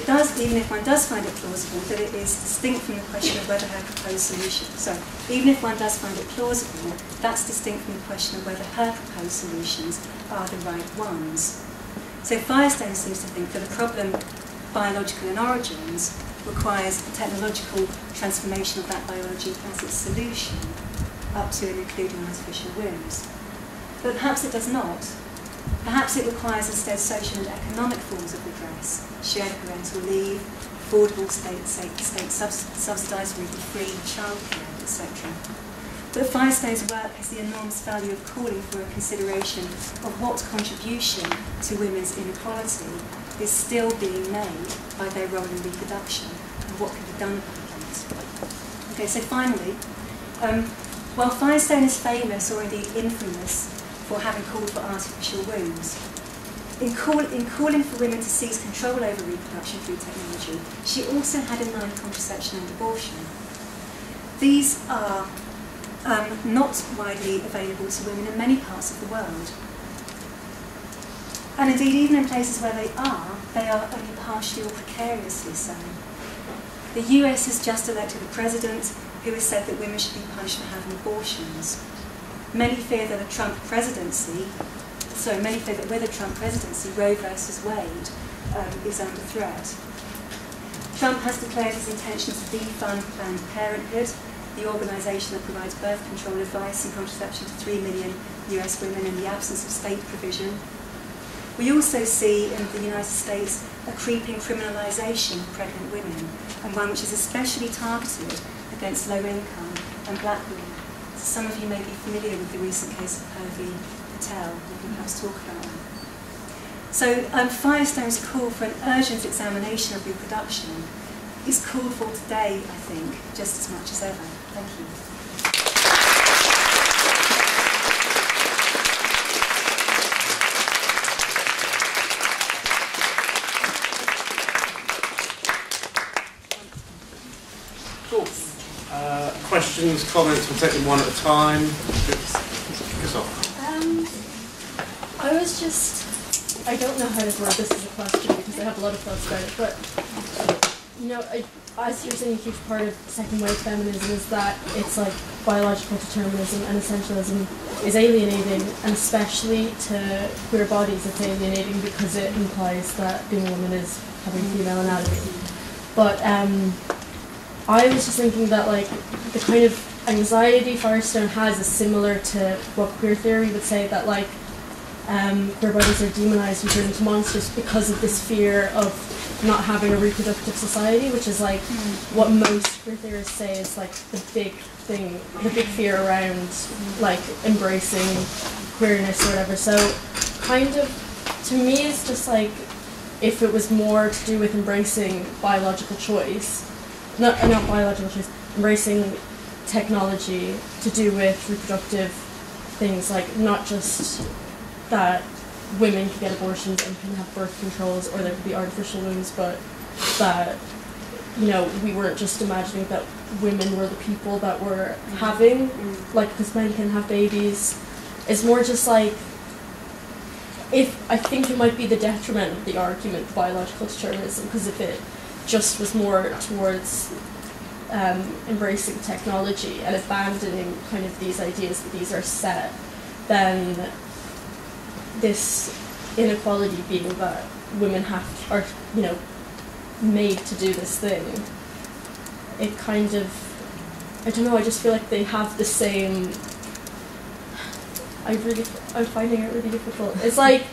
one does find it plausible, that it is distinct from the question of whether her proposed solution. So, even if one does find it plausible, that's distinct from the question of whether her proposed solutions are the right ones. So Firestone seems to think that a problem biological in origins requires a technological transformation of that biology as its solution, up to and including artificial wombs. But perhaps it does not. Perhaps it requires instead social and economic forms of redress, shared parental leave, affordable state-subsidised or even free childcare, etc. But Firestone's work has the enormous value of calling for a consideration of what contribution to women's inequality is still being made by their role in reproduction, and what can be done about it. Okay, so finally, while Firestone is famous, or indeed infamous, for having called for artificial wombs, in calling for women to seize control over reproduction through technology, she also had in mind contraception and abortion. These are not widely available to women in many parts of the world. And indeed, even in places where they are only partially or precariously so. The US has just elected a president who has said that women should be punished for having abortions. Many fear that with a Trump presidency, Roe versus Wade is under threat. Trump has declared his intention to defund Planned Parenthood, the organisation that provides birth control advice and contraception to 3 million US women in the absence of state provision. We also see in the United States a creeping criminalisation of pregnant women, and one which is especially targeted against low-income and black women. So some of you may be familiar with the recent case of Purvi Patel. We can perhaps talk about that. So Firestone's call for an urgent examination of reproduction is called for today, I think, just as much as ever. Thank you. Cool. Questions, comments, we'll take them one at a time. I don't know how to word this as a question because I have a lot of thoughts about it, but, you know, as you're saying, a huge part of second wave feminism is that it's like biological determinism and essentialism is alienating, and especially to queer bodies it's alienating because it implies that being a woman is having female anatomy. But I was just thinking that, like, the kind of anxiety Firestone has is similar to what queer theory would say, that, like, queer bodies are demonized and turned into monsters because of this fear of not having a reproductive society, which is like what most queer theorists say is like the big thing, the big fear around like embracing queerness or whatever. So kind of, to me, it's just like if it was more to do with embracing biological choice, not biological choice, embracing technology to do with reproductive things, like not just that women can get abortions and can have birth controls, or there could be artificial wombs, but that, you know, we weren't just imagining that women were the people that were having, like, because men can have babies. It's more just like, I think it might be the detriment of the argument for biological determinism, because if it just was more towards embracing technology and abandoning kind of these ideas that these are set, then this inequality being that women are made to do this thing, it kind of, I don't know, I just feel like they have the same, I'm finding it really difficult. It's like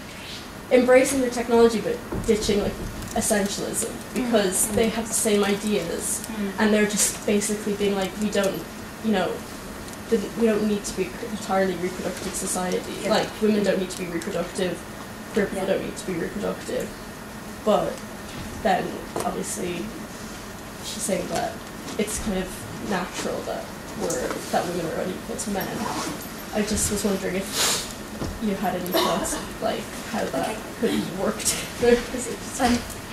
embracing the technology but ditching like essentialism, because they have the same ideas and they're just basically being like, we don't need to be entirely reproductive society. Yeah. Like, women don't need to be reproductive, queer people don't need to be reproductive. But then, obviously, she's saying that it's kind of natural that women are unequal to men. I just was wondering if you had any thoughts of, like, how that could work together.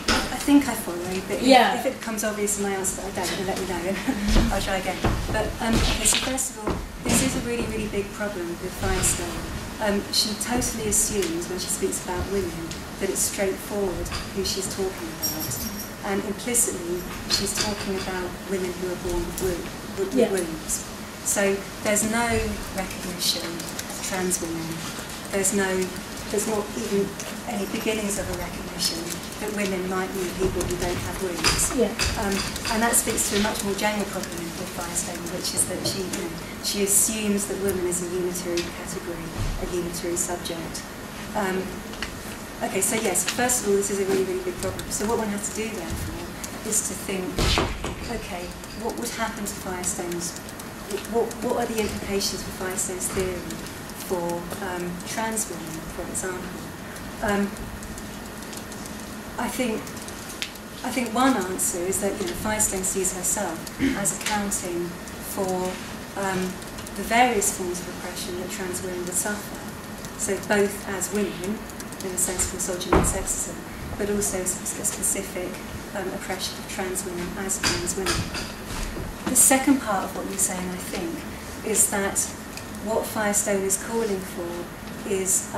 I think I follow, but if it becomes obvious in my answer that I don't, then let me know. I'll try again. But so first of all, this is a really, really big problem with Firestone. She totally assumes when she speaks about women that it's straightforward who she's talking about. And implicitly, she's talking about women who are born with wombs. So there's no recognition of trans women. There's not even any beginnings of a recognition that women might be people who don't have wombs. Yeah. And that speaks to a much more general problem with Firestone, which is that she assumes that woman is a unitary category, a unitary subject. Okay, so yes, first of all, this is a really, really big problem. So what one has to do, therefore, is to think, okay, what would happen to Firestone's, what are the implications for Firestone's theory for trans women, for example? I think one answer is that Firestone sees herself as accounting for the various forms of oppression that trans women would suffer. So both as women, in the sense of misogyny and sexism, but also a specific oppression of trans women as trans women. The second part of what you're saying, I think, is that what Firestone is calling for is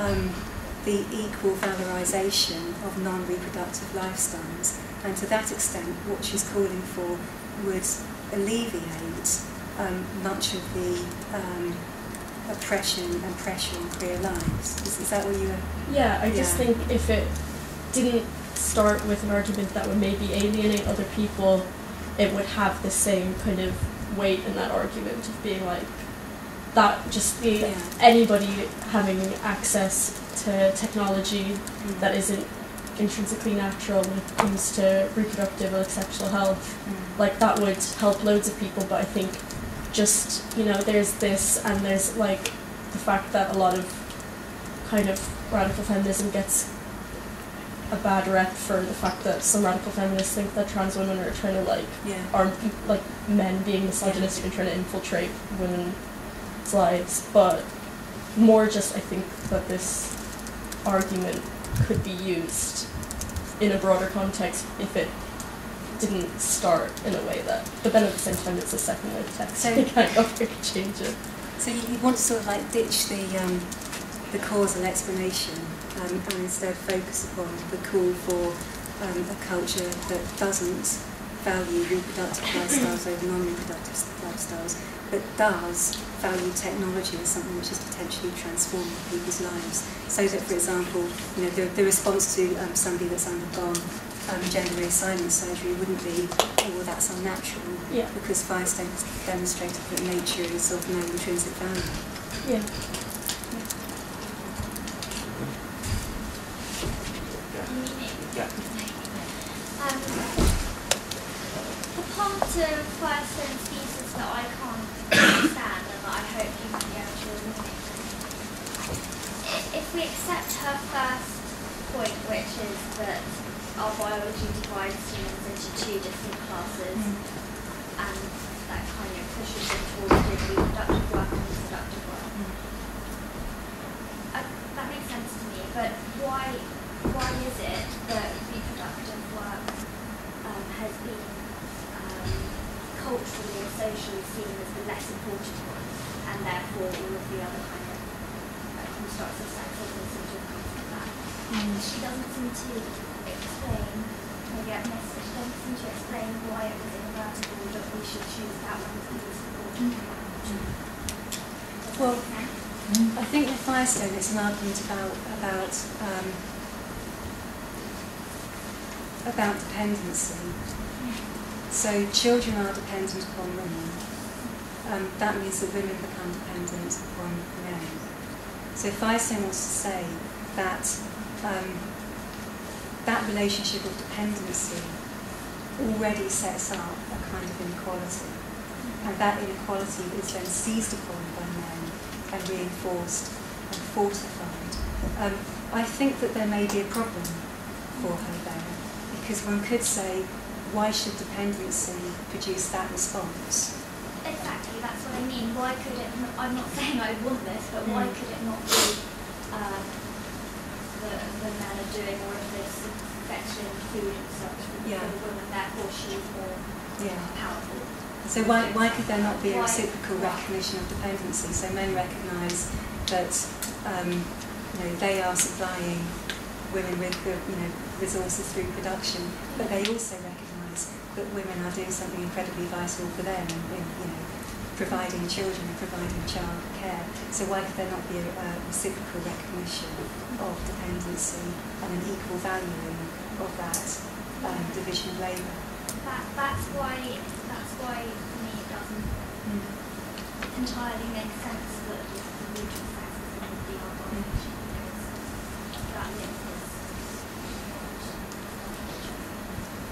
the equal valorisation of non-reproductive lifestyles, and to that extent what she's calling for would alleviate much of the oppression and pressure on queer lives. Is that what you were... Yeah, I just think if it didn't start with an argument that would maybe alienate other people, it would have the same kind of weight in that argument of being like, that just the anybody having access to technology that isn't intrinsically natural when it comes to reproductive or sexual health, like that would help loads of people. But I think just, there's this, and there's like the fact that a lot of kind of radical feminism gets a bad rep for the fact that some radical feminists think that trans women are trying to are like men being misogynistic and trying to infiltrate women's lives, but more just I think that this argument could be used in a broader context if it didn't start in a way that, but then at the same time it's a second wave text, so you can't go change it. So you want to sort of like ditch the causal explanation and instead focus upon the call for a culture that doesn't value reproductive lifestyles over non-reproductive lifestyles, but does value technology as something which is potentially transforming people's lives. So that, for example, the response to somebody that's undergone gender reassignment surgery wouldn't be, oh, well, that's unnatural, because Firestone has demonstrated that nature is of no intrinsic value. Yeah. The part of Firestone's thesis that I can't understand and that I hope you might be able to illuminate. If we accept her first point, which is that our biology divides humans into two different classes, and that kind of pushes them towards doing reproductive work and reproductive work. That makes sense to me, but why is it that reproductive work has been culturally or socially seen as the less important one, and therefore all of the other kind of constructs of sexism seem to have come from that? She doesn't seem to explain, maybe I've missed it, she doesn't seem to explain why it was inevitable that we should choose that one as the least important. Well, I think with Firestone it's an argument about dependency. So children are dependent upon women. That means that women become dependent upon men. So Firestone wants to say that that relationship of dependency already sets up a kind of inequality. And that inequality is then seized upon by men and reinforced and fortified. I think that there may be a problem for her there, because one could say, why should dependency produce that response? Exactly, that's what I mean. Why could it not, I'm not saying I want this, but why could it not be the men are doing all of this affection, food and such for the woman, therefore she's more powerful. So why could there not be a reciprocal recognition of dependency? So men recognise that they are supplying women with resources through production, but they also recognise that women are doing something incredibly vital for them in providing children and providing child care. So why could there not be a reciprocal recognition of dependency and an equal valuing of that division of labour? That's why for me it doesn't entirely make sense that the mutual sexism would be our domination, because that link is.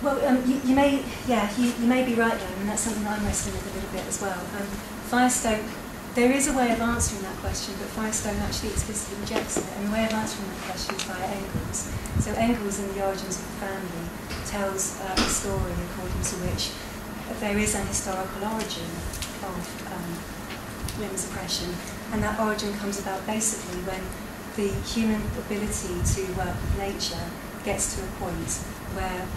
Well, you may be right there, and that's something that I'm wrestling with a little bit as well. Firestone, there is a way of answering that question, but Firestone actually explicitly rejects it, and the way of answering that question is via Engels. So Engels, in The Origins of the Family, tells a story according to which there is an historical origin of women's oppression, and that origin comes about basically when the human ability to work with nature gets to a point where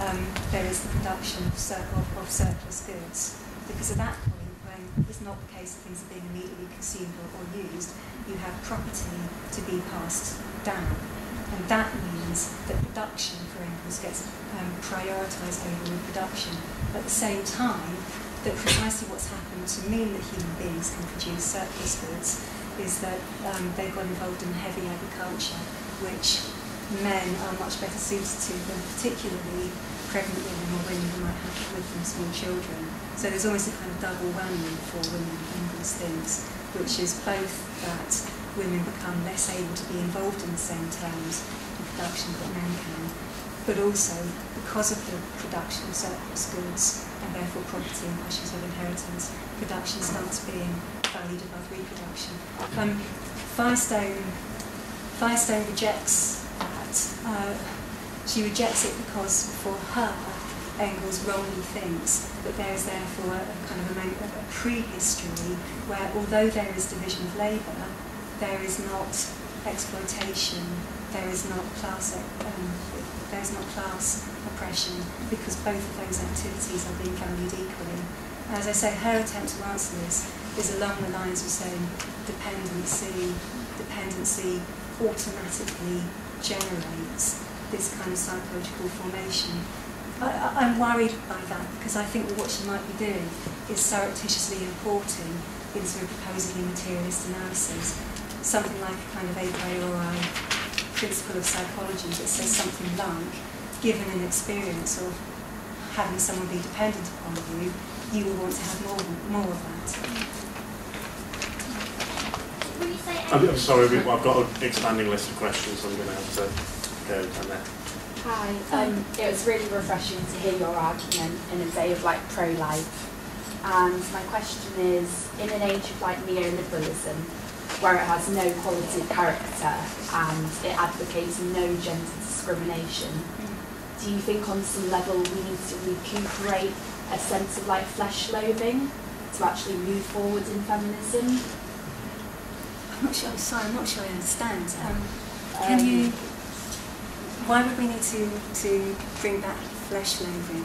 there is the production of surplus goods. Because at that point, when it's not the case that things are being immediately consumed or used, you have property to be passed down. And that means that production, for instance, gets prioritised over reproduction. At the same time, that precisely what's happened to mean that human beings can produce surplus goods is that they've got involved in heavy agriculture, which men are much better suited to than particularly pregnant women or women who might have with them small children. So there's almost a kind of double whammy for women in these things, which is both that women become less able to be involved in the same terms in production that men can, but also because of the production of surplus goods and therefore property and questions of inheritance, production starts being valued above reproduction. Firestone rejects that. She rejects it because for her, Engels wrongly thinks that there is therefore a kind of a prehistory where, although there is division of labour, there is not exploitation, there is not class oppression, because both of those activities are being valued equally. As I say, her attempt to answer this is along the lines of saying dependency automatically generates this kind of psychological formation. I'm worried by that, because I think that what she might be doing is surreptitiously importing into a supposedly materialist analysis something like a kind of a priori principle of psychology that says something like, given an experience of having someone be dependent upon you, you will want to have more of that. I'm sorry, I've got an expanding list of questions, so I'm going to have to go on that. Hi, it was really refreshing to hear your argument in a day of pro-life. And my question is, in an age of neoliberalism, where it has no quality of character and it advocates no gender discrimination, do you think on some level we need to recuperate a sense of flesh-loathing to actually move forward in feminism? I'm not sure. I'm sorry. I'm not sure I understand. Can you? Why would we need to bring back flesh-loathing?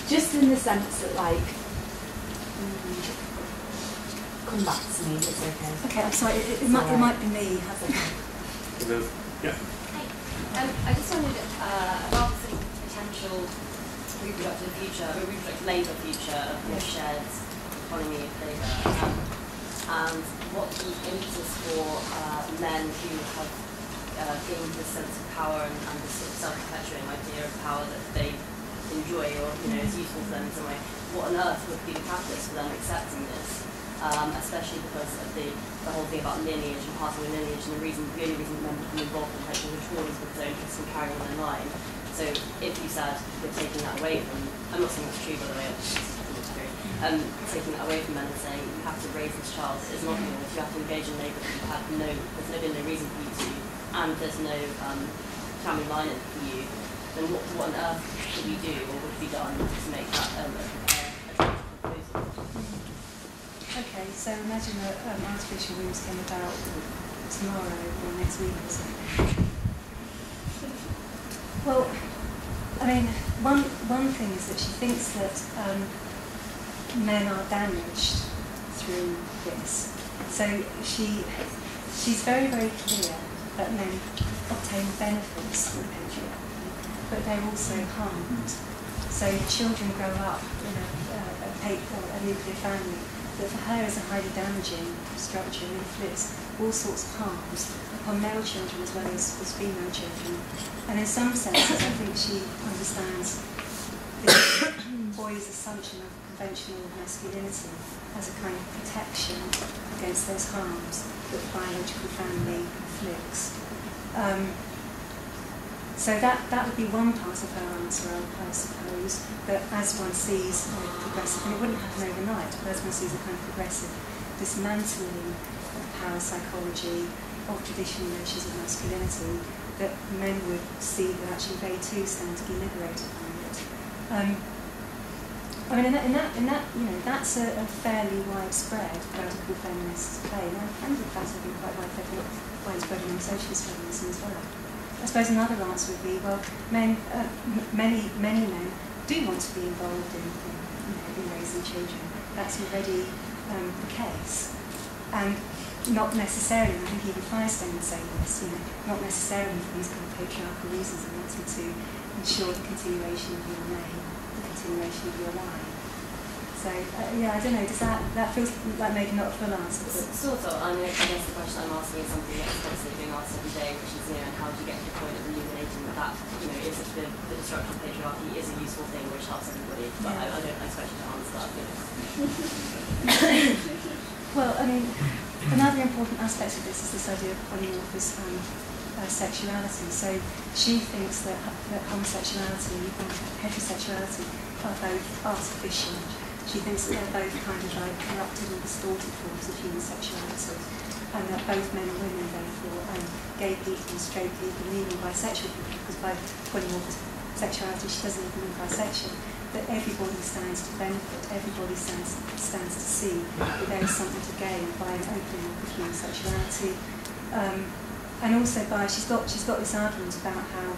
Just in the sense that Come back to me, it's okay. Okay, I'm sorry, it might be me. Yeah. I just wondered about the potential reproductive labour future of the shared economy of labour, and what the impetus for men who have gained this sense of power and this sort of self-perpetuating idea of power that they enjoy or is useful to them in some way. What on earth would be the catalyst for them accepting this? Especially because of the whole thing about lineage and passing a lineage, and the only reason men become involved in perpetual ritual is because they're interested in carrying on their line. So if you said you're taking that away from, I'm not saying that's true by the way, taking that away from men and saying you have to raise this child, it is not yours, you have to engage in labour that you have there's been no reason for you to, and there's no family line in for you, then what on earth should we do or would be done to make that a proposal? Okay, so imagine that artificial wombs came about tomorrow or next week or something. Well, I mean, one thing is that she thinks that men are damaged through this. So she's very, very clear that men obtain benefits from patriarchy, but they're also harmed. So children grow up in a nuclear family that for her is a highly damaging structure and inflicts all sorts of harms upon male children as well as female children. And in some senses, I think she understands the boy's assumption of conventional masculinity as a kind of protection against those harms that the biological family inflicts. So that would be one part of her answer, I suppose, that as one sees progressive, and it wouldn't happen overnight, but as one sees a kind of progressive dismantling of power psychology, of traditional notions of masculinity, that men would see that actually they too stand to be liberated from it. I mean, in that, that's a fairly widespread radical feminist claim, and in fact, I think quite widespread among socialist feminism as well. I suppose another answer would be, well, many men do want to be involved in raising children. That's already the case, and not necessarily. I think even Firestone would say this. Not necessarily for these kind of patriarchal reasons of wanting to ensure the continuation of your name, the continuation of your line. So I don't know. Does that feels like maybe not a full answer? But sort of. I mean, I guess the question I'm asking is something that's constantly being asked every day, which is, how do you get to the point of illuminating that, is the destruction of patriarchy is a useful thing which helps everybody. But I don't expect you to answer that. Well, I mean, another important aspect of this is this idea of polymorphous sexuality. So she thinks that homosexuality and heterosexuality are both artificial. She thinks that they're both kind of like corrupted and distorted forms of human sexuality, and that both men and women, therefore, gay people and straight people, and even bisexual people, because by polymorphous sexuality she doesn't even mean bisexual, that everybody stands to benefit, everybody stands to see that there is something to gain by an opening up of human sexuality. And also she's got this argument about how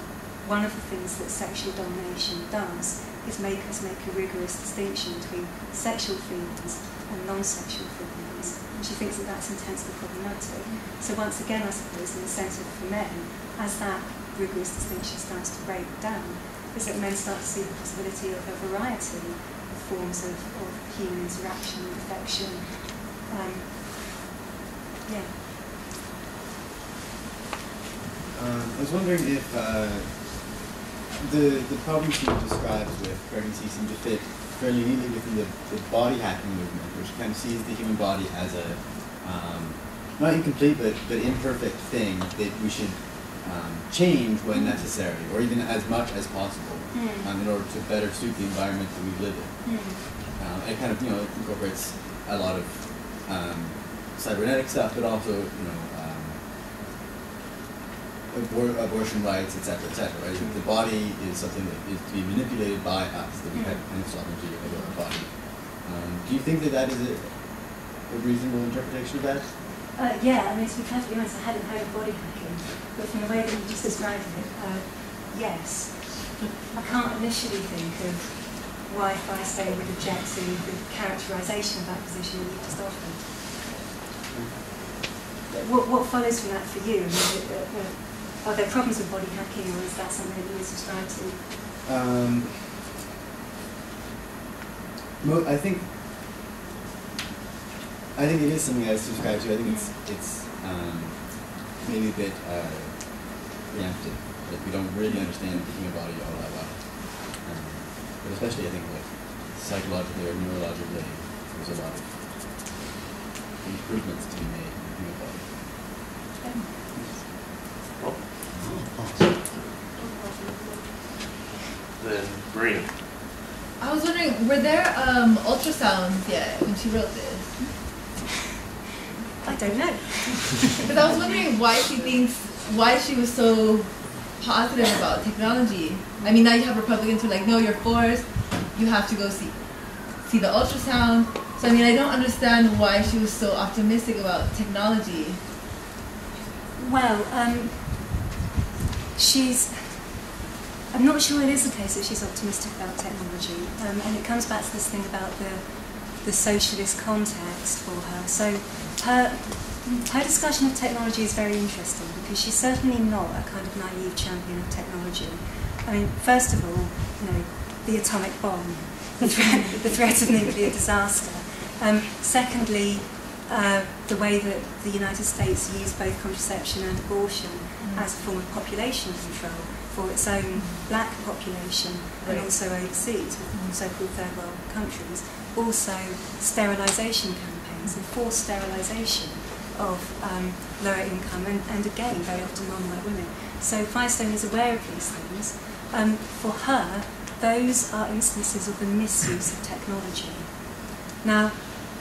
one of the things that sexual domination does is make us make a rigorous distinction between sexual feelings and non-sexual feelings. And she thinks that that's intensely problematic. So once again, I suppose, in the sense of for men, as that rigorous distinction starts to break down, is that men start to see the possibility of a variety of forms of human interaction and affection. I was wondering if the problems she describes with pregnancy seem to fit fairly neatly within the body hacking movement, which kind of sees the human body as a not incomplete but imperfect thing that we should change when necessary, or even as much as possible, in order to better suit the environment that we live in. It kind of incorporates a lot of cybernetic stuff, but also abortion rights, etc., right? The body is something that is to be manipulated by us, that we have kind of sovereignty over our body. Do you think that is a reasonable interpretation of that? I mean, to be perfectly honest, I hadn't heard of body hacking, but from the way that you just described it, yes. I can't initially think of why Firestone would object to the characterisation of that position that you just offered. What follows from that for you? I mean, are there problems with body hacking, or is that something that you would subscribe to? I think it is something I subscribe to. I think it's maybe a bit preemptive. Like, we don't really understand the human body all that well. But especially, I think, like, psychologically or neurologically, there's a lot of improvements to be made in the human body. Then Marina. I was wondering, were there ultrasounds yet when she wrote this? I don't know. Because I was wondering why she was so positive about technology. I mean, now you have Republicans who are like, no, you're forced, you have to go see the ultrasound. So I mean, I don't understand why she was so optimistic about technology. Well, I'm not sure it is the case that she's optimistic about technology, and it comes back to this thing about the socialist context for her. So her discussion of technology is very interesting, because she's certainly not a kind of naive champion of technology. I mean, first of all, the atomic bomb, the threat of nuclear disaster. Secondly, the way that the United States used both contraception and abortion as a form of population control for its own black population, and also overseas, with so-called third world countries. Also, sterilisation campaigns and forced sterilisation of lower income and again, very often non-white women. So Firestone is aware of these things. For her, those are instances of the misuse of technology. Now,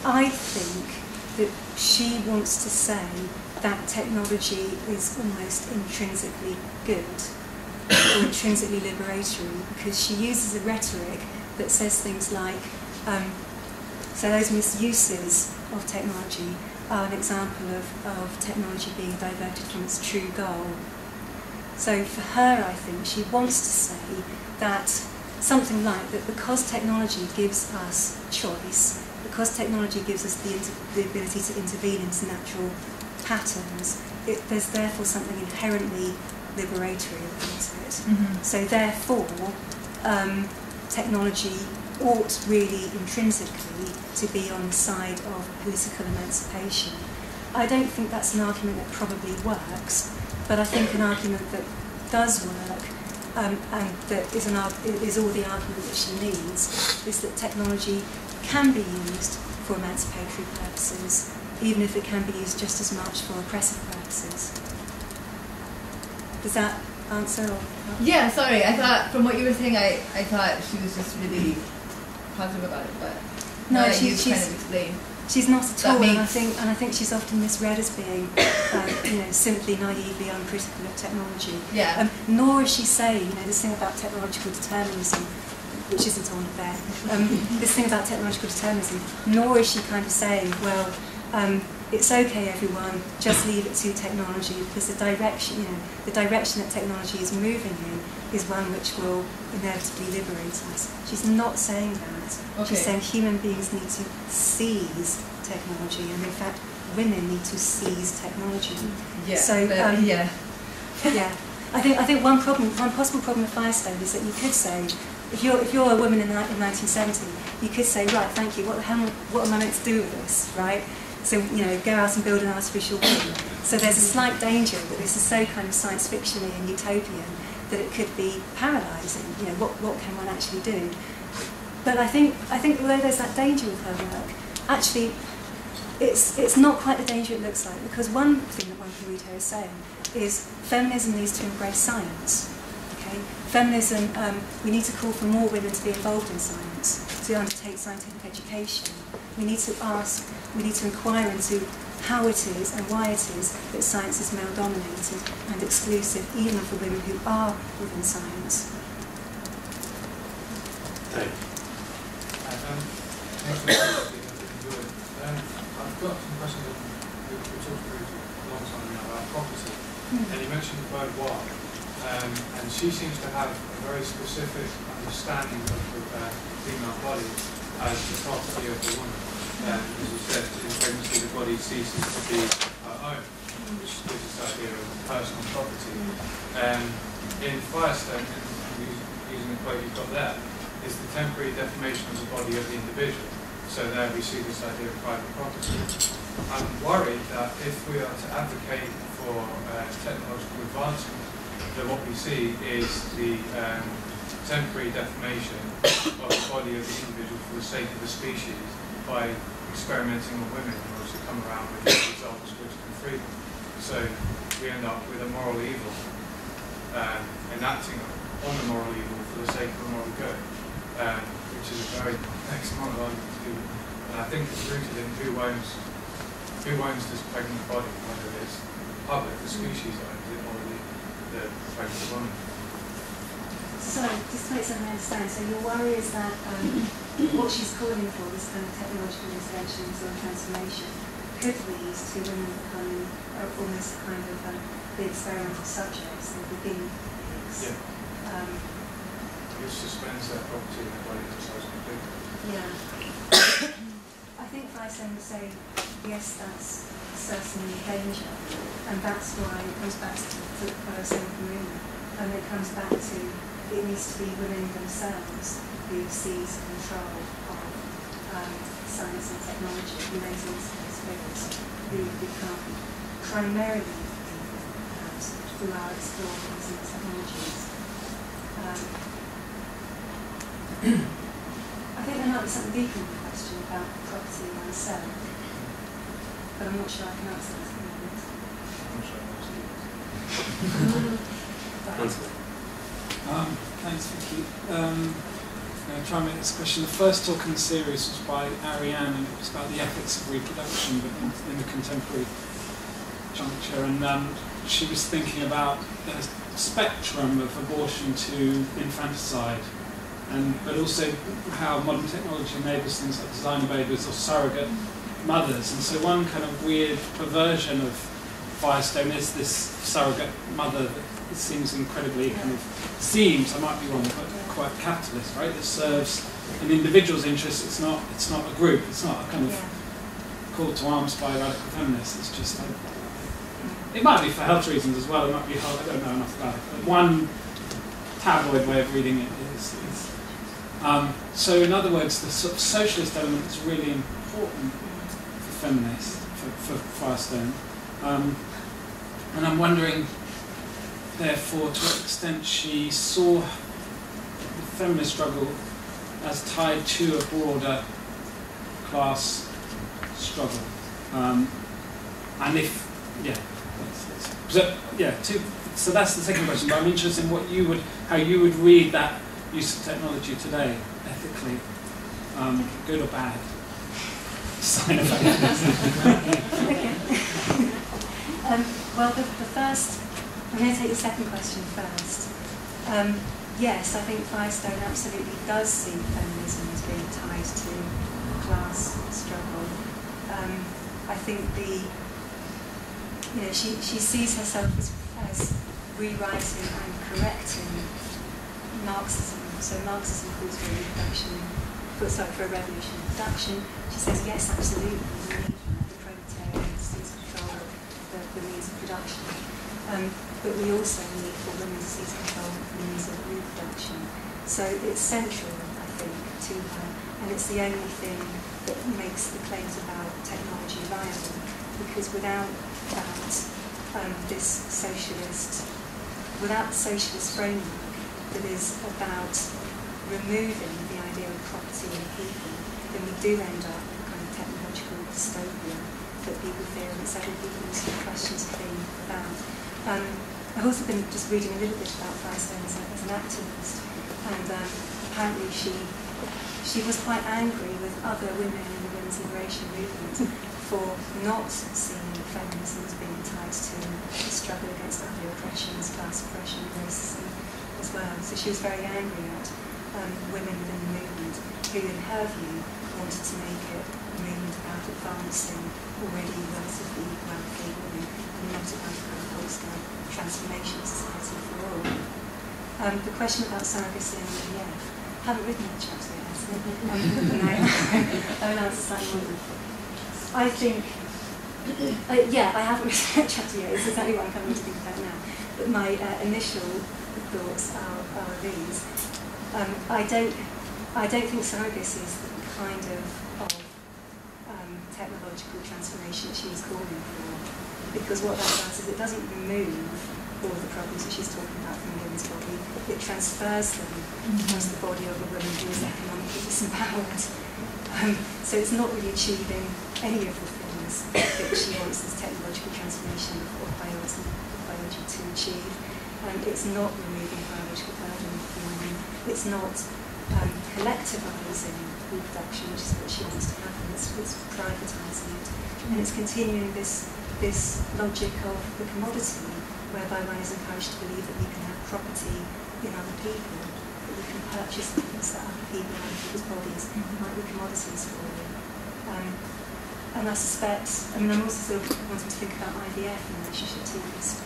I think that she wants to say that technology is almost intrinsically good or intrinsically liberatory, because she uses a rhetoric that says things like, so those misuses of technology are an example of technology being diverted from its true goal. So for her, I think, she wants to say that something like that because technology gives us choice, because technology gives us the ability to intervene into natural patterns, there's therefore something inherently liberatory about it. Mm-hmm. So therefore, technology ought really intrinsically to be on the side of political emancipation. I don't think that's an argument that probably works, but I think an argument that does work, and that is all the argument that she needs, is that technology can be used for emancipatory purposes, even if it can be used just as much for oppressive purposes. Does that answer? Or yeah, sorry. I thought from what you were saying, I thought she was just really positive about it, but no, she's kind of explained. She's not at all, and I think she's often misread as being, simply naively uncritical of technology. Yeah. Nor is she saying, this thing about technological determinism, which isn't on there. This thing about technological determinism. Nor is she kind of saying, well, it's okay, everyone, just leave it to technology, because the direction that technology is moving in is one which will inevitably liberate us. She's not saying that. Okay. She's saying human beings need to seize technology, and in fact, women need to seize technology. Yeah. So yeah. I think one possible problem with Firestone is that you could say, if you're a woman in 1970, you could say, right, thank you. What am I meant to do with this, right? So, go out and build an artificial womb. So there's a slight danger that this is so kind of science fiction-y and utopian that it could be paralysing. What can one actually do? But I think although there's that danger with her work, actually, it's not quite the danger it looks like, because one thing that one can read her as saying is feminism needs to embrace science. Okay? Feminism, we need to call for more women to be involved in science, to undertake scientific education. We need to inquire into how it is and why it is that science is male-dominated and exclusive, even for women who are within science. Hey. I've got some questions that we talked through a long time now about prophecy. And you mentioned the word "war," and she seems to have a very specific understanding of the female body as the property of the woman. As you said, in pregnancy the body ceases to be her own, which gives this idea of personal property. In Firestone, using the quote you've got there, is the temporary deformation of the body of the individual. So there we see this idea of private property. I'm worried that if we are to advocate for technological advancement, that what we see is the temporary deformation of the body of the individual for the sake of the species by experimenting on women in order to come around with results which can free them. So we end up with a moral evil, enacting on the moral evil for the sake of the moral good, which is a very complex moral argument to do. And I think it's rooted in who owns this pregnant body, whether it's public, the species owns it, or the pregnant woman. So, just to make something understand, so your worry is that what she's calling for, this kind of technological interventions or transformation, could lead to women becoming almost kind of the experimental subjects, the guinea pigs. Yeah. It suspends their property in their body themselves completely. Yeah. I think Firestone would say, yes, that's certainly a danger, and that's why it comes back to what I was saying from Rina, and it comes back to it needs to be women themselves who seize control of science and technology, who lays into those figures, who become primarily people, perhaps, who are exploring these new technologies. I think there might be something deeper in the question about property oneself, but I'm not sure I can answer this at the moment. Thanks, Vicky. I'm going to try and make this question. The first talk in the series was by Ariane, and it was about the ethics of reproduction, but in the contemporary juncture. And she was thinking about the spectrum of abortion to infanticide, but also how modern technology enables things like designer babies or surrogate mothers. And so one kind of weird perversion of Firestone is this surrogate mother that seems incredibly I might be wrong, but quite capitalist, right? That serves an individual's interest. It's not a group. It's not a kind of call to arms by radical feminists. It's just like, it might be for health reasons as well. It might be I don't know enough about it. But one tabloid way of reading it is so in other words, the sort of socialist element is really important for feminists, for Firestone. And I'm wondering, therefore, to what extent she saw the feminist struggle as tied to a broader class struggle. And if, so that's the second question, but I'm interested in how you would read that use of technology today, ethically, good or bad? Sign of Well, the first, I'm going to take the second question first. Yes, I think Firestone absolutely does see feminism as being tied to class struggle. I think she sees herself as rewriting and correcting Marxism. So Marxism calls for a revolution in production. She says, yes, absolutely, we need the proletariat to seize control of the means of production. But we also need for women to seize control of the means of reproduction. So it's central, I think, to her, and it's the only thing that makes the claims about technology viable, because without that, the socialist framework that is about removing the idea of property in people, then we do end up in a kind of technological dystopia that people fear, and several people also questions have been about. I've also been just reading a little bit about Firestone as an activist, and apparently she was quite angry with other women in the women's liberation movement for not seeing feminism as being tied to the struggle against other oppressions, class oppression, racism as well. So she was very angry at women within the movement who, in her view, wanted to make it a movement about advancing already relatively wealthy women and not about a wholesale transformation of society for all. The question about surrogacy and IVF, I haven't written a chapter yet, and I will answer slightly more. I think, I haven't written a chapter yet, it's exactly what I'm coming to think about now. But my initial thoughts are these. I don't think surrogacy is the kind of technological transformation that she was calling for, because what that does is it doesn't remove all the problems that she's talking about from a woman's body, it transfers them into the body of a woman who is economically disempowered. So it's not really achieving any of the things that she wants this technological transformation of biology to achieve. It's not removing biological burden from women. It's not collectivising reproduction, which is what she wants to happen. It's privatising it. And it's continuing this logic of the commodity, whereby one is encouraged to believe that we can have property in other people, that we can purchase things that other people and other people's bodies might be commodities for you. And I suspect, I'm also sort of wanting to think about IVF in relationship to this.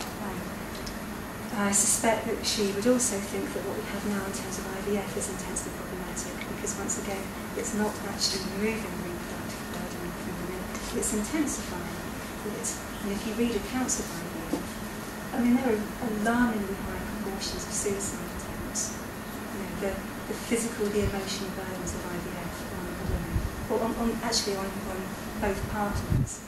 I suspect that she would also think that what we have now in terms of IVF is intensely problematic, because once again, it's not actually removing the reproductive burden from women, it's intensifying it. And if you read accounts of IVF, there are alarmingly high proportions of suicide attempts. The physical, the emotional burdens of IVF on a woman, or on both partners,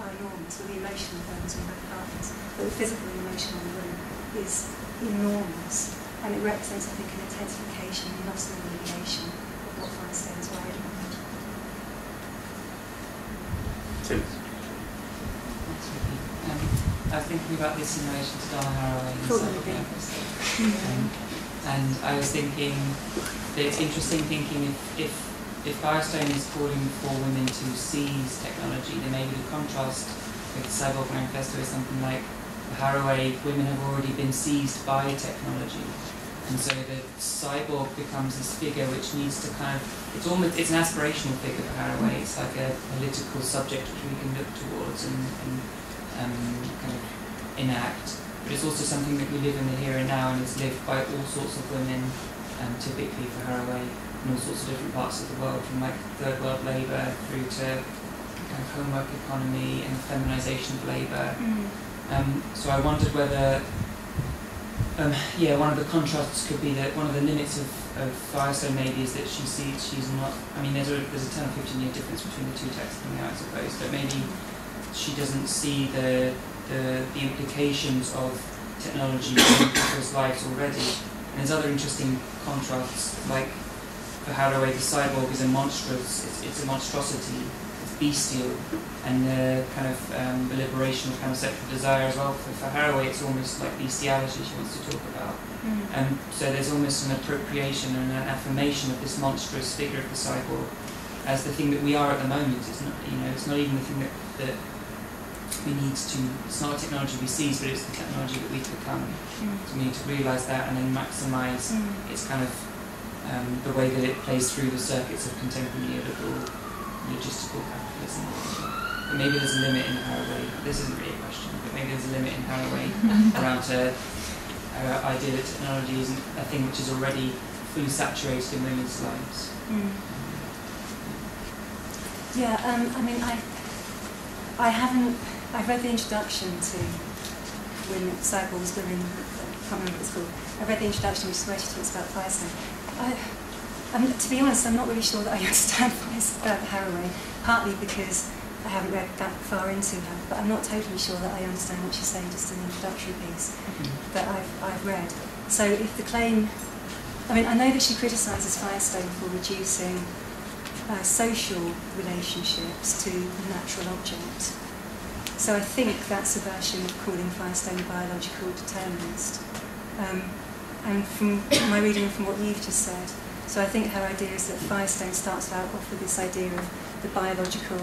are enormous, or the emotional burdens on both partners, but the physical and emotional on the woman is enormous, and it represents, I think, an intensification and loss of alleviation of what Firestone is worried about. Tim? I was thinking about this in relation to Donna Haraway and I was thinking that it's interesting thinking if Firestone is calling for women to seize technology, then maybe the contrast with the Cyborg Manifesto is something like Haraway, women have already been seized by technology, and so the cyborg becomes this figure which needs to it's an aspirational figure for Haraway. It's like a political subject which we can look towards and kind of enact, but it's also something that we live in the here and now, and is lived by all sorts of women, typically for Haraway, in all sorts of different parts of the world, from like third world labour through to kind of homework economy and the feminisation of labour. So I wondered whether, one of the contrasts could be that one of the limits of Firestone maybe is that she's not, there's a 10 or 15 year difference between the two texts coming out, I suppose, but maybe she doesn't see the implications of technology in people's lives already. And there's other interesting contrasts, like for Haraway, the cyborg is it's a monstrosity. Bestial, and the kind of the liberation of sexual desire as well. For Haraway, it's almost like bestiality she wants to talk about. So there's almost an appropriation and an affirmation of this monstrous figure of the cyborg as the thing that we are at the moment. It's not, it's not even the thing that we need to. It's not a technology we seize, but it's the technology that we've become. So we need to realise that and then maximise its kind of the way that it plays through the circuits of contemporary neoliberal logistical capitalism. But maybe there's a limit in Haraway. This isn't really a question, but maybe there's a limit in Haraway around her idea that technology isn't a thing which is already fully saturated in women's lives. I've read the introduction to Cyborg's Women, I can't remember what it's called. I've read the introduction, which is where she talks about Firestone. To be honest, I'm not really sure that I understand Haraway, partly because I haven't read that far into her, but I'm not totally sure that I understand what she's saying just in the introductory piece that I've read. So if the claim, I know that she criticises Firestone for reducing social relationships to a natural object. So I think that's a version of calling Firestone a biological determinist. And from my reading and from what you've just said, so I think her idea is that Firestone starts out off with this idea of the biological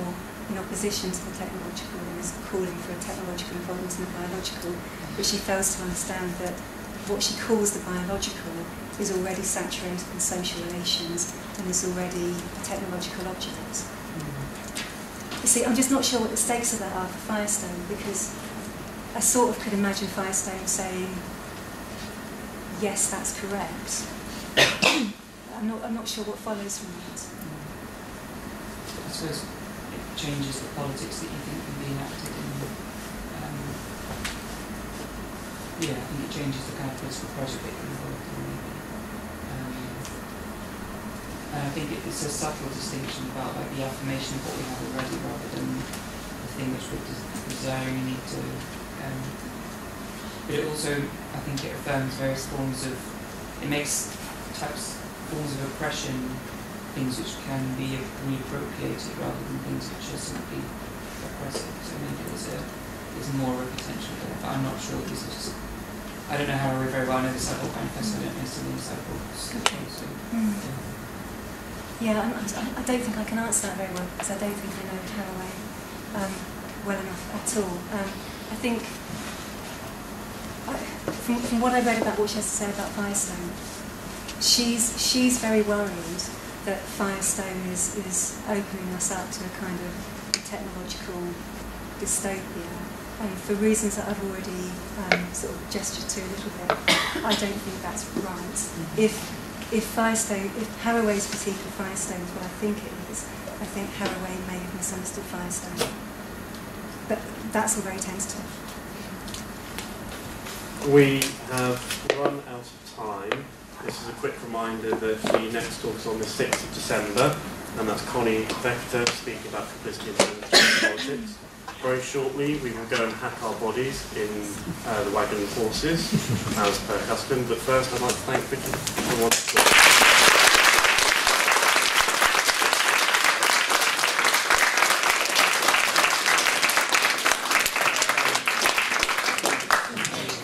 in opposition to the technological, and is calling for a technological involvement in the biological, but she fails to understand that what she calls the biological is already saturated in social relations and is already a technological object. You see, I'm just not sure what the stakes of that are for Firestone, because I sort of could imagine Firestone saying, yes, that's correct. I'm not sure what follows from that. I suppose it changes the politics that you think can be enacted in. Yeah, I think it changes the kind of political project that you're involved in. And I think it's a subtle distinction about like the affirmation of what we have already, rather than the thing which we're desiring and need to. But it also, I think, it affirms various forms of. It makes forms of oppression things which can be reappropriated rather than things which are simply oppressive. So maybe there's more of a potential there, but I'm not sure. This is just. I don't know how to very well. I know the Sidewalk Manifesto. I don't necessarily know Sidewalk's. So, yeah, I don't think I can answer that very well, because I don't think I know Haraway well enough at all. I think, from what I read about what she has to say about Firestone, she's very worried that Firestone is opening us up to a kind of technological dystopia. And for reasons that I've already sort of gestured to a little bit, I don't think that's right. If Haraway's critique of Firestone is what I think it is, I think Haraway may have misunderstood Firestone. But that's all very tentative. We have run out of time. This is a quick reminder that the next talk is on the 6th of December, and that's Connie Vector speaking about complicity in politics. Very shortly, we will go and hack our bodies in the wagon horses, as per custom. But first, I'd like to thank Vicky for